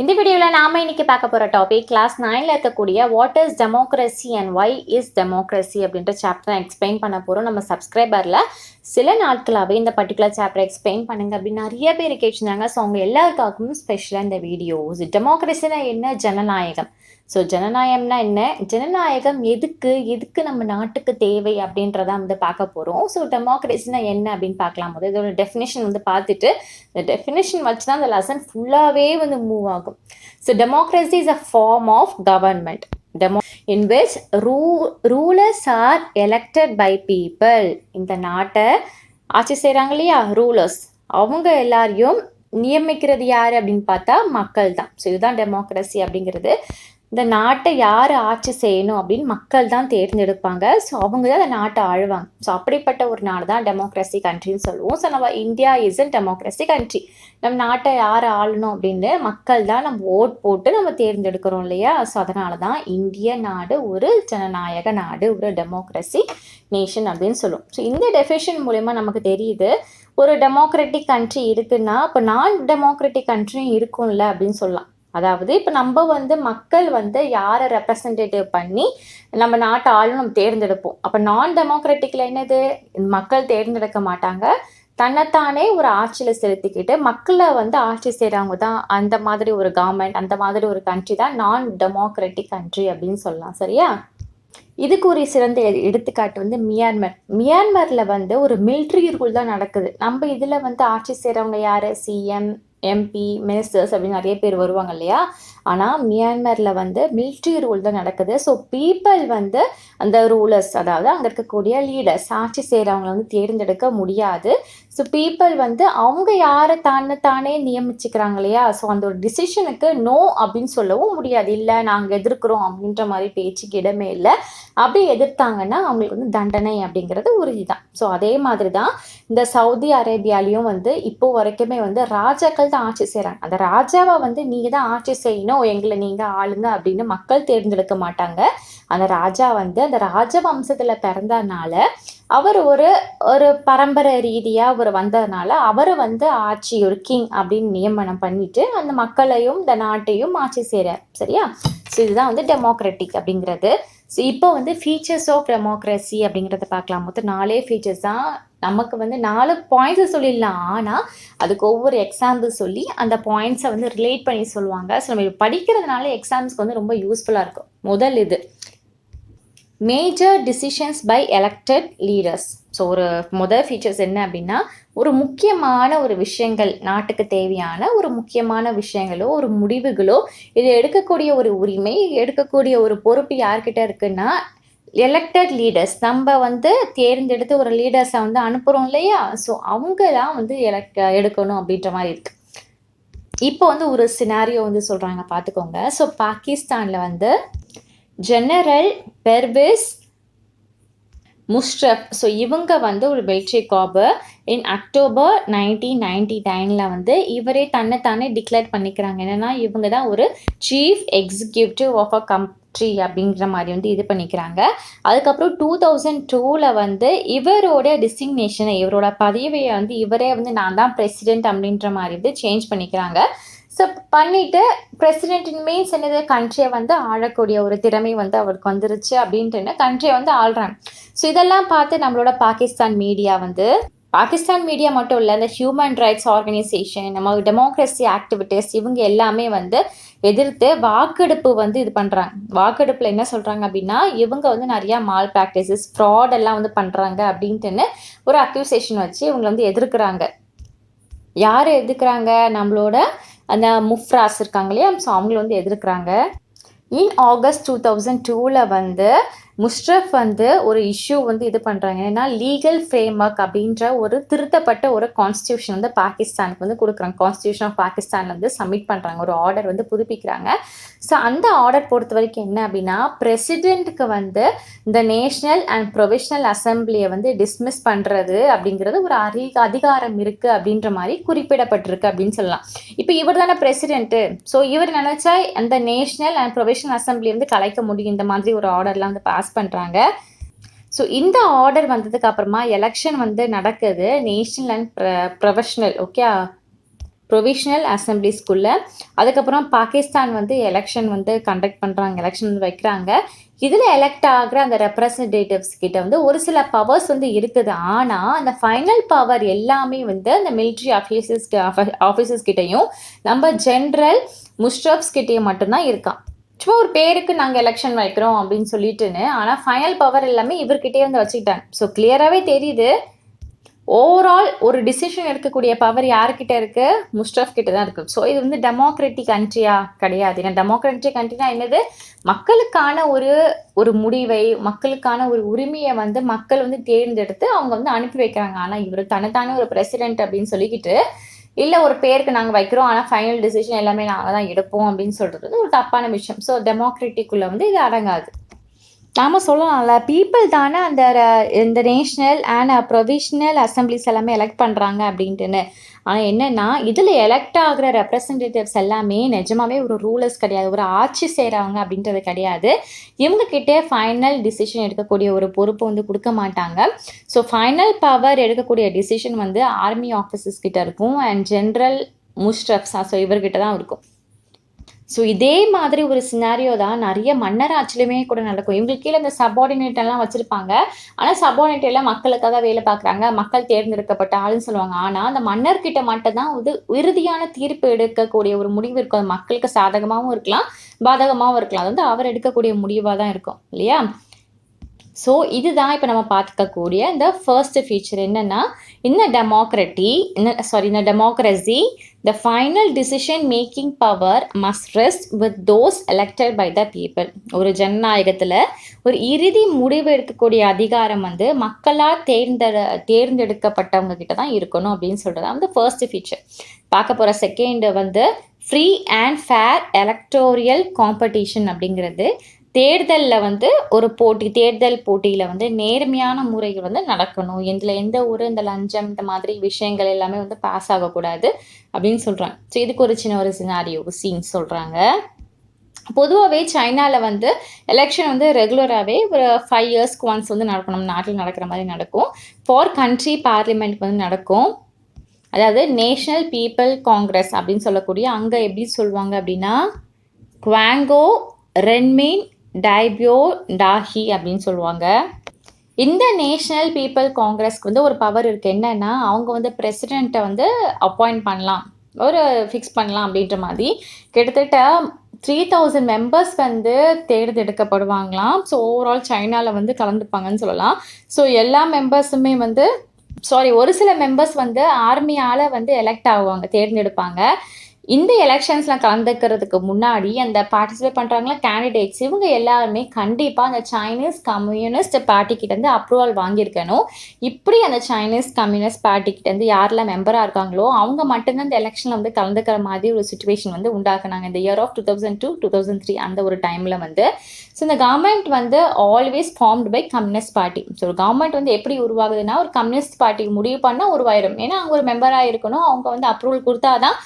இந்த வீடியோவில் நாம் இன்னைக்கு பார்க்க போகிற டாபிக் கிளாஸ் 9ல் இருக்கக்கூடிய what is democracy and why is democracy அப்படின்ற சாப்டர் எக்ஸ்பிளைன் பண்ண போகிறோம். நம்ம சப்ஸ்கிரைபரில் சில நாட்களாகவே இந்த பர்டிகுலர் சாப்டர் எக்ஸ்பிளைன் பண்ணுங்க அப்படின்னு நிறைய பேர் கேட்டிருந்தாங்க. ஸோ அவங்க எல்லாருக்காகவும் ஸ்பெஷலாக இந்த வீடியோஸ். டெமோக்ரஸினா என்ன, ஜனநாயகம். ஸோ ஜனநாயகம்னா என்ன, ஜனநாயகம் எதுக்கு நம்ம நாட்டுக்கு தேவை அப்படின்றத வந்து பார்க்க போகிறோம். ஸோ டெமோக்ரஸினா என்ன அப்படின்னு பார்க்கலாம். போது இதோட டெஃபினேஷன் வந்து பார்த்துட்டு இந்த டெஃபினேஷன் வச்சு தான் இந்த லெசன் ஃபுல்லாகவே வந்து மூவ் ஆகும். So democracy is a form of government in which rulers are elected by people. இந்த நாட்டை ஆட்சி செய்கிறாங்க இல்லையா, ரூலர்ஸ், அவங்க எல்லாரையும் நியமிக்கிறது யார் அப்படின்னு பார்த்தா மக்கள் தான். ஸோ இதுதான் டெமோக்ரஸி அப்படிங்கிறது. இந்த நாட்டை யார் ஆட்சி செய்யணும் அப்படின்னு மக்கள் தான் தேர்ந்தெடுப்பாங்க. ஸோ அவங்க தான் அந்த நாட்டை ஆழ்வாங்க. ஸோ அப்படிப்பட்ட ஒரு நாடு தான் டெமோக்ரஸி கண்ட்ரின்னு சொல்லுவோம். ஸோ நம்ம India is a democracy country. நம்ம நாட்டை யார் ஆளணும் அப்படின்னு மக்கள் தான் நம்ம ஓட் போட்டு நம்ம தேர்ந்தெடுக்கிறோம் இல்லையா. ஸோ அதனால தான் இந்திய நாடு ஒரு ஜனநாயக நாடு, ஒரு டெமோக்ரஸி நேஷன் அப்படின்னு சொல்லுவோம். ஸோ இந்த டெஃபினேஷன் மூலமா நமக்கு தெரியுது ஒரு டெமோக்ராட்டிக் கண்ட்ரி இருக்குன்னா அப்போ நான் டெமோக்ராட்டிக் கண்ட்ரியும் இருக்கும்ல அப்படின்னு சொல்லலாம். அதாவது இப்போ நம்ம வந்து மக்கள் வந்து யாரை ரெப்ரசன்டேட்டிவ் பண்ணி நம்ம நாட்டை ஆளும் நம்ம தேர்ந்தெடுப்போம். அப்போ நான் டெமோக்ராட்டிக்கில் என்னது, மக்கள் தேர்ந்தெடுக்க மாட்டாங்க, தன்னைத்தானே ஒரு ஆட்சியில் செலுத்திக்கிட்டு மக்களை வந்து ஆட்சி செய்கிறவங்க தான் அந்த மாதிரி ஒரு கவர்மெண்ட், அந்த மாதிரி ஒரு கண்ட்ரி தான் நான் டெமோக்ராட்டிக் கண்ட்ரி அப்படின்னு சொல்லலாம். சரியா? இதுக்கு ஒரு சிறந்த எடுத்துக்காட்டு வந்து மியான்மரில் வந்து ஒரு மிலிட்ரி ரூல் தான் நடக்குது. நம்ம இதில் வந்து ஆட்சி செய்கிறவங்க யார், சிஎம், எம்பி, மினிஸ்டர்ஸ் அப்படின்னு நிறைய பேர் வருவாங்க இல்லையா. ஆனால் மியான்மரில் வந்து மிலிட்ரி ரூல் தான் நடக்குது. ஸோ பீப்புள் வந்து அந்த ரூலர்ஸ், அதாவது அங்கே இருக்கக்கூடிய லீடர்ஸ், ஆட்சி செய்கிறவங்களை வந்து தேர்ந்தெடுக்க முடியாது. ஸோ பீப்புள் வந்து அவங்க யாரை தானே நியமிச்சுக்கிறாங்க இல்லையா. ஸோ அந்த ஒரு டிசிஷனுக்கு நோ அப்படின்னு சொல்லவும் முடியாது. இல்லை நாங்கள் எதிர்க்கிறோம் அப்படின்ற மாதிரி பேச்சுக்கு இடமே இல்லை. அப்படி எதிர்த்தாங்கன்னா அவங்களுக்கு வந்து தண்டனை அப்படிங்கிறது உறுதி தான். ஸோ அதே மாதிரி தான் இந்த சவுதி அரேபியாலையும் வந்து இப்போ வரைக்குமே வந்து ராஜாக்கள் தான் ஆட்சி செய்கிறாங்க. அந்த ராஜாவை வந்து நீங்கள் தான் ஆட்சி செய்யணும், எங்களை நீங்கள் ஆளுங்க அப்படின்னு மக்கள் தேர்ந்தெடுக்க மாட்டாங்க. அந்த ராஜா வந்து அந்த ராஜவம்சத்தில் பிறந்ததுனால அவர் ஒரு பரம்பரை ரீதியாக அவர் வந்ததுனால அவர் வந்து ஆட்சி, ஒரு கிங் அப்படின்னு நியமனம் பண்ணிட்டு அந்த மக்களையும் இந்த நாட்டையும் ஆட்சி செய்கிறார். சரியா? ஸோ இதுதான் வந்து டெமோக்ராட்டிக் அப்படிங்கிறது. ஸோ இப்போ வந்து ஃபீச்சர்ஸ் ஆஃப் டெமோக்ரஸி அப்படிங்கிறத பார்க்கலாம். மொத்தம் 4 ஃபீச்சர்ஸ் தான். நமக்கு வந்து 4 பாயிண்ட்ஸ் சொல்லிடலாம், ஆனால் அதுக்கு ஒவ்வொரு எக்ஸாம்பிள் சொல்லி அந்த பாயிண்ட்ஸை வந்து ரிலேட் பண்ணி சொல்லுவாங்க. ஸோ நம்ம படிக்கிறதுனால எக்ஸாம்ஸ்க்கு வந்து ரொம்ப யூஸ்ஃபுல்லாக இருக்கும். முதல் இது major decisions by elected leaders. So ஒரு முதல் ஃபீச்சர்ஸ் என்ன அப்படின்னா, ஒரு முக்கியமான ஒரு விஷயங்கள், நாட்டுக்கு தேவையான ஒரு முக்கியமான விஷயங்களோ ஒரு முடிவுகளோ இது எடுக்கக்கூடிய ஒரு உரிமை, எடுக்கக்கூடிய ஒரு பொறுப்பு யார்கிட்ட இருக்குன்னா எலெக்டட் லீடர்ஸ். நம்ம வந்து தேர்ந்தெடுத்து ஒரு லீடர்ஸை வந்து அனுப்புகிறோம் இல்லையா. ஸோ அவங்க தான் வந்து எடுக்கணும் அப்படின்ற மாதிரி இருக்குது. இப்போ வந்து ஒரு சினாரியோ வந்து சொல்கிறாங்க, பார்த்துக்கோங்க. ஸோ பாகிஸ்தானில் வந்து ஜெனரல் பெர்வேஸ் முஷ்ரஃப், ஸோ இவங்க வந்து ஒரு மிலிட்ரி கார்ப்பு இன் அக்டோபர் 1999 வந்து இவரே தன்னைத்தானே டிக்ளேர் பண்ணிக்கிறாங்க. என்னென்னா இவங்க தான் ஒரு chief executive of a country அப்படிங்கிற மாதிரி வந்து இது பண்ணிக்கிறாங்க. அதுக்கப்புறம் 2002 வந்து இவரோட டிசிக்னேஷனை, இவரோட பதவியை வந்து இவரே வந்து நான் தான் பிரசிடென்ட் அப்படின்ற மாதிரி வந்து சேஞ்ச் பண்ணிக்கிறாங்க. ஸோ பண்ணிவிட்டு பிரசிடென்ட் மீன்ஸ் என்னது, கண்ட்ரியை வந்து ஆளக்கூடிய ஒரு திறமை வந்து அவருக்கு வந்துருச்சு அப்படின்ட்டு கண்ட்ரியை வந்து ஆள்றாங்க. ஸோ இதெல்லாம் பார்த்து நம்மளோட பாகிஸ்தான் மீடியா மட்டும் இல்லை, இந்த ஹியூமன் ரைட்ஸ் ஆர்கனைசேஷன், நம்ம டெமோக்ரஸி ஆக்டிவிட்டீஸ், இவங்க எல்லாமே வந்து எதிர்த்து வாக்கெடுப்பு வந்து இது பண்ணுறாங்க. வாக்கெடுப்பில் என்ன சொல்கிறாங்க அப்படின்னா, இவங்க வந்து நிறையா மால் ப்ராக்டிசஸ், ஃப்ராட் எல்லாம் வந்து பண்ணுறாங்க அப்படின்ட்டுன்னு ஒரு அக்யூசேஷன் வச்சு இவங்க வந்து எதிர்க்கிறாங்க. யார் எதிர்க்கிறாங்க, நம்மளோட அந்த முஃப்ராஸ் இருக்காங்க இல்லையா. ஸோ அவங்கள வந்து எதிர்க்கிறாங்க. இன் ஆகஸ்ட் 2002 வந்து முஷ்ரஃப் வந்து ஒரு இஷ்யூ வந்து இது பண்ணுறாங்க. ஏன்னா லீகல் ஃப்ரேம்வொர்க் அப்படின்ற ஒரு திருத்தப்பட்ட ஒரு கான்ஸ்டியூஷன் வந்து பாகிஸ்தானுக்கு வந்து கொடுக்குறாங்க. கான்ஸ்டியூஷன் ஆஃப் பாகிஸ்தானில் வந்து சப்மிட் பண்ணுறாங்க, ஒரு ஆர்டர் வந்து புதுப்பிக்கிறாங்க. ஸோ அந்த ஆர்டர் பொறுத்த வரைக்கும் என்ன அப்படின்னா, பிரசிடெண்ட்டுக்கு வந்து இந்த நேஷ்னல் அண்ட் ப்ரொவிஷனல் அசம்பிளியை வந்து டிஸ்மிஸ் பண்ணுறது அப்படிங்கிறது ஒரு அதிகாரம் இருக்குது அப்படின்ற மாதிரி குறிப்பிடப்பட்டிருக்கு அப்படின்னு சொல்லலாம். இப்போ இவர் தானே பிரசிடென்ட்டு. ஸோ இவர் நினச்சா அந்த நேஷ்னல் அண்ட் ப்ரொவிஷனல் அசம்பிளி வந்து கலைக்க முடியும். இந்த மாதிரி ஒரு ஆர்டர்லாம் வந்து பாஸ் பண்ணுறாங்க. ஸோ இந்த ஆர்டர் வந்ததுக்கு அப்புறமா எலெக்ஷன் வந்து நடக்குது, national and professional. Okay, provisional அசம்பிளிஸ்குள்ளே. அதுக்கப்புறம் பாகிஸ்தான் வந்து எலெக்ஷன் வந்து கண்டக்ட் பண்ணுறாங்க, எலெக்ஷன் வந்து வைக்கிறாங்க. இதில் எலெக்ட் ஆகிற அந்த ரெப்ரசன்டேட்டிவ்ஸ் கிட்ட வந்து ஒரு சில பவர்ஸ் வந்து இருக்குது. ஆனால் அந்த ஃபைனல் பவர் எல்லாமே வந்து அந்த மிலிட்ரி ஆஃபீஸர்ஸ் கிட்டையும் நம்ம ஜென்ரல் முஷ்ரப்ஸ் கிட்டேயும் மட்டும்தான் இருக்கான். சும்மா ஒரு பேருக்கு நாங்கள் எலெக்ஷன் வைக்கிறோம் அப்படின்னு சொல்லிட்டுன்னு, ஆனால் ஃபைனல் பவர் எல்லாமே இவர்கிட்டயே வந்து வச்சுக்கிட்டாங்க. ஸோ கிளியராகவே தெரியுது, ஓவரால் ஒரு டிசிஷன் எடுக்கக்கூடிய பவர் யார்கிட்ட இருக்கு? முஷ்ரஃப் கிட்ட தான் இருக்கு. ஸோ இது வந்து டெமோக்ராட்டிக் கண்ட்ரியா கிடையாது. ஏன்னா டெமோக்ராட்டிக் கண்ட்ரினா என்னது? மக்களுக்கான ஒரு முடிவை, மக்களுக்கான ஒரு உரிமையை வந்து மக்கள் வந்து தேர்ந்தெடுத்து அவங்க வந்து அனுப்பி வைக்கிறாங்க. ஆனால் இவர் தனத்தான ஒரு பிரசிடென்ட் அப்படின்னு சொல்லிக்கிட்டு, இல்லை ஒரு பேருக்கு நாங்கள் வைக்கிறோம், ஆனால் ஃபைனல் டிசிஷன் எல்லாமே நாங்கள் தான் எடுப்போம் அப்படின்னு சொல்றது ஒரு தப்பான விஷயம். ஸோ டெமோக்ராட்டிக்குள்ள வந்து இது அடங்காது. நாம சொல்லலாம்ல, பீப்புள் தானே இந்த நேஷ்னல் அண்ட் ப்ரொவிஷனல் அசம்பிளிஸ் எல்லாமே எலெக்ட் பண்ணுறாங்க அப்படின்ட்டுன்னு. ஆனால் என்னென்னா இதில் எலெக்ட் ஆகிற ரெப்ரசன்டேட்டிவ்ஸ் எல்லாமே நிஜமாவே ஒரு ரூலர்ஸ் கிடையாது, ஒரு ஆட்சி செய்கிறவங்க அப்படின்றது கிடையாது. இவங்கக்கிட்டே ஃபைனல் டிசிஷன் எடுக்கக்கூடிய ஒரு பொறுப்பு வந்து கொடுக்க மாட்டாங்க. ஸோ ஃபைனல் பவர் எடுக்கக்கூடிய டிசிஷன் வந்து ஆர்மி ஆஃபீஸர்ஸ் கிட்ட இருக்கும் அண்ட் ஜென்ரல் முஷ்ரஃப்ஸா, ஸோ இவர்கிட்ட தான் இருக்கும். ஸோ இதே மாதிரி ஒரு சினாரியோ தான் நிறைய மன்னர் ஆட்சியிலுமே கூட நடக்கும். இவங்களுக்கு கீழே இந்த சப்பார்டினேட் எல்லாம் வச்சுருப்பாங்க. ஆனால் சப்பார்டினேட் எல்லாம் மக்களுக்காக வேலை பார்க்குறாங்க, மக்கள் தேர்ந்தெடுக்கப்பட்ட ஆளுன்னு சொல்லுவாங்க. ஆனால் அந்த மன்னர்கிட்ட மட்டும் தான் வந்து இறுதியான தீர்ப்பு எடுக்கக்கூடிய ஒரு முடிவு இருக்கும். அது மக்களுக்கு சாதகமாகவும் இருக்கலாம், பாதகமாகவும் இருக்கலாம். அது வந்து அவர் எடுக்கக்கூடிய முடிவாக தான் இருக்கும் இல்லையா? ஸோ இதுதான் இப்போ நம்ம பார்த்துக்கக்கூடிய இந்த ஃபர்ஸ்ட் ஃபீச்சர். என்னென்னா இந்த democracy the final decision making power must rest with those elected by the people. ஒரு ஜனநாயகத்தில் ஒரு இறுதி முடிவு எடுக்கக்கூடிய அதிகாரம் வந்து மக்களால் தேர்ந்தெடுக்கப்பட்டவங்க கிட்ட தான் இருக்கணும் அப்படின்னு சொல்கிறது வந்து ஃபர்ஸ்ட் ஃபீச்சர். பார்க்க போகிற செகண்ட் வந்து ஃப்ரீ அண்ட் ஃபேர் எலக்டோரியல் காம்படிஷன் அப்படிங்கிறது. தேர்தலில் வந்து ஒரு தேர்தல் போட்டியில் வந்து நேர்மையான முறைகள் வந்து நடக்கணும். இதில் எந்த இந்த லஞ்சம் இந்த மாதிரி விஷயங்கள் எல்லாமே வந்து பாஸ் ஆகக்கூடாது அப்படின்னு சொல்கிறாங்க. ஸோ இதுக்கு ஒரு சின்ன ஒரு சினாரியோ சீன் சொல்கிறாங்க. பொதுவாகவே சைனாவில் வந்து எலெக்ஷன் வந்து ரெகுலராகவே ஒரு 5 இயர்ஸ்க்கு ஒன்ஸ் வந்து நடக்கணும். நாட்டில் நடக்கிற மாதிரி நடக்கும். ஃபார் கண்ட்ரி பார்லிமெண்ட் வந்து நடக்கும். அதாவது நேஷ்னல் பீப்புள் காங்கிரஸ் அப்படின்னு சொல்லக்கூடிய, அங்கே எப்படி சொல்லுவாங்க அப்படின்னா குவாங்கோ ரென்மின் டைபியோ டாஹி அப்படின்னு சொல்லுவாங்க. இந்த நேஷ்னல் பீப்புள் காங்கிரஸ்க்கு வந்து ஒரு பவர் இருக்குது. என்னென்னா அவங்க வந்து பிரசிடெண்ட்டை வந்து அப்பாயிண்ட் பண்ணலாம், ஒரு ஃபிக்ஸ் பண்ணலாம் அப்படின்ற மாதிரி. கிட்டத்தட்ட 3000 மெம்பர்ஸ் வந்து தேர்ந்தெடுக்கப்படுவாங்களாம். ஸோ ஓவரால் சைனாவில் வந்து கலந்துப்பாங்கன்னு சொல்லலாம். ஸோ எல்லா மெம்பர்ஸுமே வந்து ஒரு சில மெம்பர்ஸ் வந்து ஆர்மியால் வந்து எலெக்ட் ஆகுவாங்க, தேர்ந்தெடுப்பாங்க. இந்த எலெக்ஷன்ஸ்லாம் கலந்துக்கிறதுக்கு முன்னாடி அந்த பார்ட்டிசிபேட் பண்ணுறாங்களா கேண்டிடேட்ஸ், இவங்க எல்லாருமே கண்டிப்பாக அந்த சைனீஸ் கம்யூனிஸ்ட் பார்ட்டிக்கிட்டேருந்து அப்ரூவல் வாங்கியிருக்கணும். இப்படி அந்த சைனீஸ் கம்யூனிஸ்ட் பார்ட்டிக்கிட்டேருந்து யாரெல்லாம் மெம்பராக இருக்காங்களோ அவங்க மட்டும்தான் இந்த எலெக்ஷனில் வந்து கலந்துக்கிற மாதிரி ஒரு சுச்சுவேஷன் வந்து உண்டாக்குனாங்க. இந்த இயர் ஆஃப் 2002-2003 அந்த ஒரு டைமில் வந்து. ஸோ இந்த கவர்மெண்ட் வந்து always formed by communist party. So ஒரு கவர்மெண்ட் வந்து எப்படி உருவாகுதுன்னா ஒரு கம்யூனிஸ்ட் பார்ட்டிக்கு முடிவு பண்ணால் உருவாயிரும். ஏன்னா அவங்க ஒரு மெம்பராக இருக்கணும், அவங்க வந்து அப்ரூவல் கொடுத்தா தான்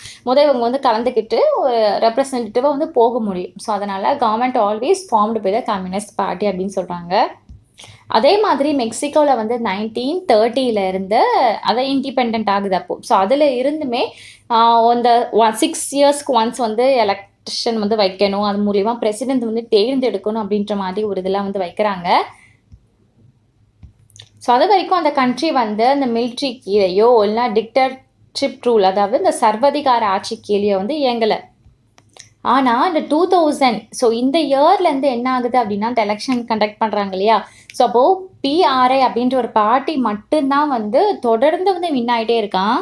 இவங்க வந்து கலந்துக்கிட்டு ஒரு ரெப்ரசன்டேட்டிவாக வந்து போக முடியும். ஸோ அதனால் government always formed by the communist party அப்படின்னு சொல்கிறாங்க. அதே மாதிரி மெக்சிகோவில் வந்து 1930 இருந்து அதை இண்டிபெண்ட் ஆகுது அப்போது. ஸோ அதில் இருந்துமே அந்த 6 இயர்ஸ்க்கு ஒன்ஸ் வந்து எலெக்ஷன் வந்து வைக்கணும், அது மூலியமாக பிரசிடென்ட் வந்து தேர்ந்தெடுக்கணும் அப்படின்ற மாதிரி ஒரு இதெல்லாம் வந்து வைக்கிறாங்க. ஸோ அது வரைக்கும் அந்த கண்ட்ரி வந்து அந்த மிலிட்ரி கீழேயோ இல்லைனா டிக்டர்ஷிப் ரூல், அதாவது இந்த சர்வதிகார ஆட்சி கீழேயோ வந்து இயங்கலை. ஆனால் இந்த 2000, ஸோ இந்த இயர்லேருந்து என்ன ஆகுது அப்படின்னா அந்த எலெக்ஷன் கண்டக்ட் பண்ணுறாங்க இல்லையா. ஸோ அப்போது பிஆர்ஐ அப்படின்ற ஒரு பார்ட்டி மட்டும்தான் வந்து தொடர்ந்து வந்து வின் ஆகிட்டே இருக்கான்.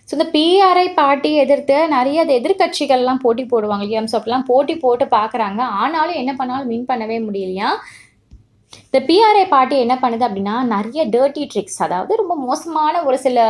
ஸோ இந்த பிஆர்ஐ பார்ட்டியை எதிர்த்து நிறைய எதிர்கட்சிகள்லாம் போட்டி போடுவாங்க இல்லையா. ஸோ அப்பெல்லாம் போட்டி போட்டு பார்க்குறாங்க, ஆனாலும் என்ன பண்ணாலும் வின் பண்ணவே முடியலையா. இந்த பிஆர்ஐ பார்ட்டி என்ன பண்ணுது அப்படின்னா நிறைய டர்ட்டி ட்ரிக்ஸ், அதாவது ரொம்ப மோசமான ஒரு சில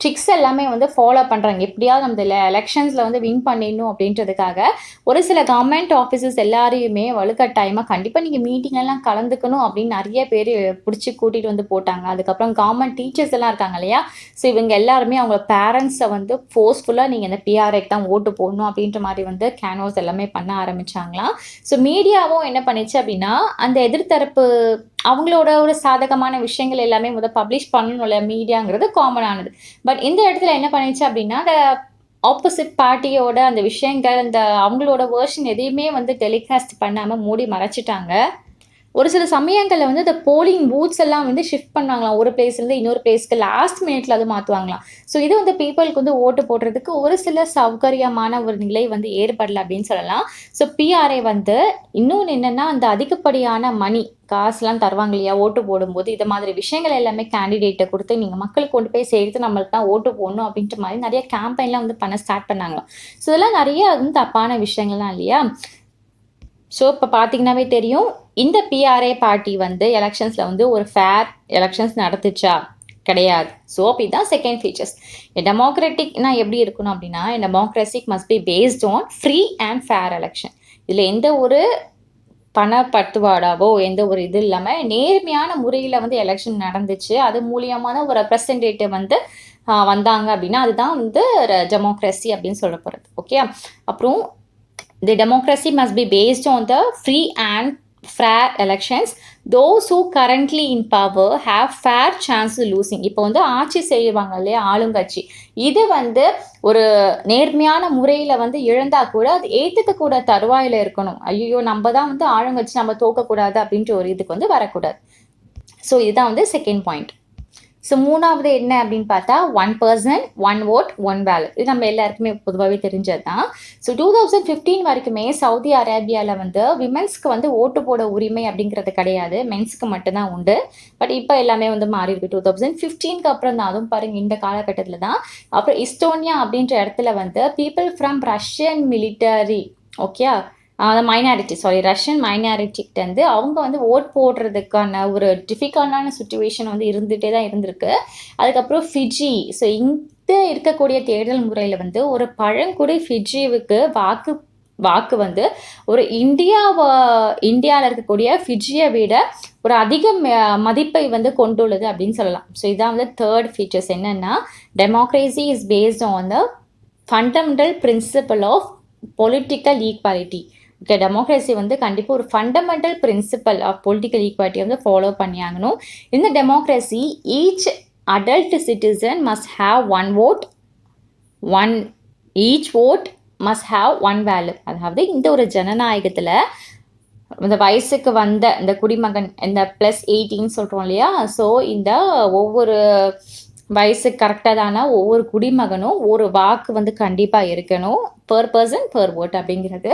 ட்ரிக்ஸ் எல்லாமே வந்து ஃபாலோ பண்ணுறாங்க. எப்படியாவது நம்ம எலெக்ஷன்ஸில் வந்து வின் பண்ணிடணும் அப்படின்றதுக்காக ஒரு சில கவர்மெண்ட் ஆஃபீஸர்ஸ் எல்லாரையுமே வலுக்கட்டாயமாக கண்டிப்பாக நீங்கள் மீட்டிங்லாம் கலந்துக்கணும் அப்படின்னு நிறைய பேர் பிடிச்சி கூட்டிகிட்டு வந்து போட்டாங்க. அதுக்கப்புறம் கவர்மெண்ட் டீச்சர்ஸ் எல்லாம் இருக்காங்க இல்லையா. ஸோ இவங்க எல்லாருமே அவங்க பேரண்ட்ஸை வந்து ஃபோர்ஸ்ஃபுல்லாக நீங்கள் இந்த பிஆர்ஐக்கு தான் ஓட்டு போடணும் அப்படின்ற மாதிரி வந்து கேன்வாஸ் எல்லாமே பண்ண ஆரம்பித்தாங்களாம். ஸோ மீடியாவும் என்ன பண்ணிச்சு அப்படின்னா அந்த எதிர்த்தரப்பு அவங்களோட ஒரு சாதகமான விஷயங்கள் எல்லாமே பப்ளிஷ் பண்ணணும்ல, மீடியாங்கிறது காமனானது. பட் இந்த இடத்துல என்ன பண்ணிச்சு அப்படின்னா அந்த ஆப்போசிட் பார்ட்டியோட அந்த விஷயங்கள், அந்த அவங்களோட வெர்ஷன் எதையுமே வந்து டெலிகாஸ்ட் பண்ணாமல் மூடி மறைச்சிட்டாங்க. ஒரு சில சமயங்களில் வந்து இந்த போலிங் பூத்ஸ் எல்லாம் வந்து ஷிஃப்ட் பண்ணாங்களாம், ஒரு பிளேஸ்லேருந்து இன்னொரு பிளேஸ்க்கு லாஸ்ட் மினிட்ல அது மாற்றுவாங்களாம். ஸோ இது வந்து பீப்புளுக்கு வந்து ஓட்டு போடுறதுக்கு ஒரு சில சௌகரியமான ஒரு நிலை வந்து ஏற்படல அப்படின்னு சொல்லலாம். ஸோ பிஆர்ஐ வந்து இன்னொன்று என்னென்னா, அந்த அதிகப்படியான மணி காசுலாம் தருவாங்க இல்லையா ஓட்டு போடும்போது, இது மாதிரி விஷயங்கள் எல்லாமே கேண்டிடேட்டை கொடுத்து நீங்கள் மக்களுக்கு கொண்டு போய் சேர்த்து நம்மளுக்கு தான் ஓட்டு போடணும் அப்படின்ற மாதிரி நிறைய கேம்பெயின்லாம் வந்து பண்ண ஸ்டார்ட் பண்ணாங்களாம். ஸோ இதெல்லாம் நிறைய வந்து தப்பான விஷயங்கள்லாம் இல்லையா. ஸோ இப்போ பார்த்தீங்கன்னாவே தெரியும், இந்த பிஆர்ஏ பார்ட்டி வந்து எலெக்ஷன்ஸில் வந்து ஒரு ஃபேர் எலெக்ஷன்ஸ் நடத்துச்சா? கிடையாது. ஸோ இதுதான் செகண்ட் ஃபீச்சர்ஸ். டெமோக்ராட்டிக்னா எப்படி இருக்கணும் அப்படின்னா, democracy must be based on free and fair election. இதில் எந்த ஒரு பணப்பட்டுவாடாவோ எந்த ஒரு இது இல்லாமல் நேர்மையான முறையில் வந்து எலெக்ஷன் நடந்துச்சு. அது மூலியமான ஒரு ரெப்ரசன்டேட்டிவ் வந்து வந்தாங்க அப்படின்னா அதுதான் வந்து டெமோக்ரஸி அப்படின்னு சொல்ல போகிறது. ஓகே. அப்புறம் the democracy must be based on the free and fair elections. Those who currently in power have fair chance of losing. இப்போ வந்து ஆட்சி செய்வாங்க இல்லையா ஆளுங்கட்சி, இது வந்து ஒரு நேர்மையான முறையில் வந்து இழந்தால் கூட அது ஏற்றுக்க கூட தருவாயில் இருக்கணும். ஐயோ நம்ம தான் வந்து ஆளுங்கட்சி நம்ம தோக்கக்கூடாது அப்படின்ற ஒரு இதுக்கு வந்து வரக்கூடாது. ஸோ இதுதான் வந்து செகண்ட் பாயிண்ட். ஸோ மூணாவது என்ன அப்படின்னு பார்த்தா 1 person 1 vote 1 ballot. இது நம்ம எல்லாருக்குமே பொதுவாகவே தெரிஞ்சது தான். ஸோ 2015 வரைக்குமே சவுதி அரேபியாவில் வந்து விமென்ஸ்க்கு வந்து ஓட்டு போட உரிமை அப்படிங்கிறது கிடையாது, மென்ஸுக்கு மட்டும்தான் உண்டு. பட் இப்போ எல்லாமே வந்து மாறி இருக்கு. 2015க்கு அப்புறம் தான், அதுவும் பாருங்க இந்த காலகட்டத்தில் தான். அப்புறம் இஸ்டோனியா அப்படின்ற இடத்துல வந்து people from Russian military, okay, Russian மைனாரிட்டிகிட்டேருந்து அவங்க வந்து ஓட் போடுறதுக்கான ஒரு டிஃபிகல்ட்டான சுச்சுவேஷன் வந்து இருந்துகிட்டே தான் இருந்திருக்கு. அதுக்கப்புறம் ஃபிஜி. ஸோ இங்கே இருக்கக்கூடிய தேர்தல் முறையில் வந்து ஒரு பழங்குடி ஃபிஜிவுக்கு வாக்கு வந்து ஒரு இந்தியாவில் இருக்கக்கூடிய ஃபிஜியை விட ஒரு அதிக மதிப்பை வந்து கொண்டுள்ளது அப்படின்னு சொல்லலாம். ஸோ இதான் வந்து தேர்ட் ஃபீச்சர்ஸ். என்னென்னா, democracy is based on the fundamental principle of political equality. Okay, democracy வந்து கண்டிப்பாக ஒரு fundamental principle of political equality வந்து ஃபாலோ பண்ணியாகணும். இந்த democracy each adult citizen must have 1 vote, each vote must have 1 value. அதாவது இந்த ஒரு ஜனநாயகத்தில் இந்த வயசுக்கு வந்த இந்த குடிமகன், இந்த +18 சொல்கிறோம் இல்லையா, ஸோ இந்த ஒவ்வொரு வயசு கரெக்டாக ஒவ்வொரு குடிமகனும் ஒரு வாக்கு வந்து கண்டிப்பாக இருக்கணும். பெர் பர்சன் பெர் ஓட் அப்படிங்கிறது,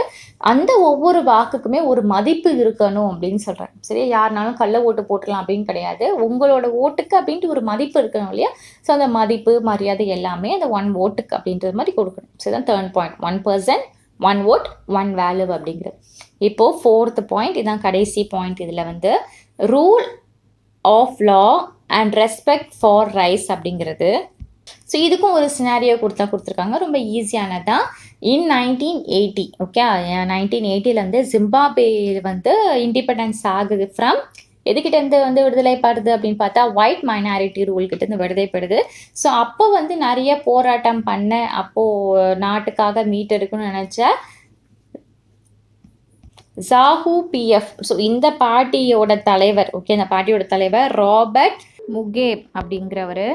அந்த ஒவ்வொரு வாக்குக்குமே ஒரு மதிப்பு இருக்கணும் அப்படின்னு சொல்கிறேன். சரியா, யாருனாலும் கள்ள ஓட்டு போட்டுடலாம் அப்படின்னு கிடையாது. உங்களோட ஓட்டுக்கு அப்படின்ட்டு ஒரு மதிப்பு இருக்கணும் இல்லையா. ஸோ அந்த மதிப்பு மரியாதை எல்லாமே அந்த 1 voteக்கு அப்படின்றது மாதிரி கொடுக்கணும். ஸோ தான் third point, 1 person 1 vote 1 value அப்படிங்கிறது. இப்போது ஃபோர்த் பாயிண்ட், இதான் கடைசி பாயிண்ட். இதில் வந்து rule of law and respect for rights அப்படிங்கிறது. ஸோ இதுக்கும் ஒரு சினாரியோ கொடுத்துருக்காங்க, ரொம்ப ஈஸியானது தான். இன் 1980, ஓகே, 1980 வந்து ஜிம்பாப்வே வந்து இண்டிபெண்டன்ஸ் ஆகுது ஃப்ரம் எதுக்கிட்டேருந்து வந்து விடுதலைப்படுது அப்படின்னு பார்த்தா ஒயிட் மைனாரிட்டி ரூல்கிட்டேருந்து விடுதலைப்படுது. ஸோ அப்போ வந்து நிறைய போராட்டம் பண்ண, அப்போது நாட்டுக்காக மீட்டெடுக்கணும்னு நினச்ச ஜாஹூ பிஎஃப். ஸோ இந்த பார்ட்டியோட தலைவர், ஓகே, இந்த பார்ட்டியோட தலைவர் ராபர்ட் முகேப் அப்படிங்கிறவர்.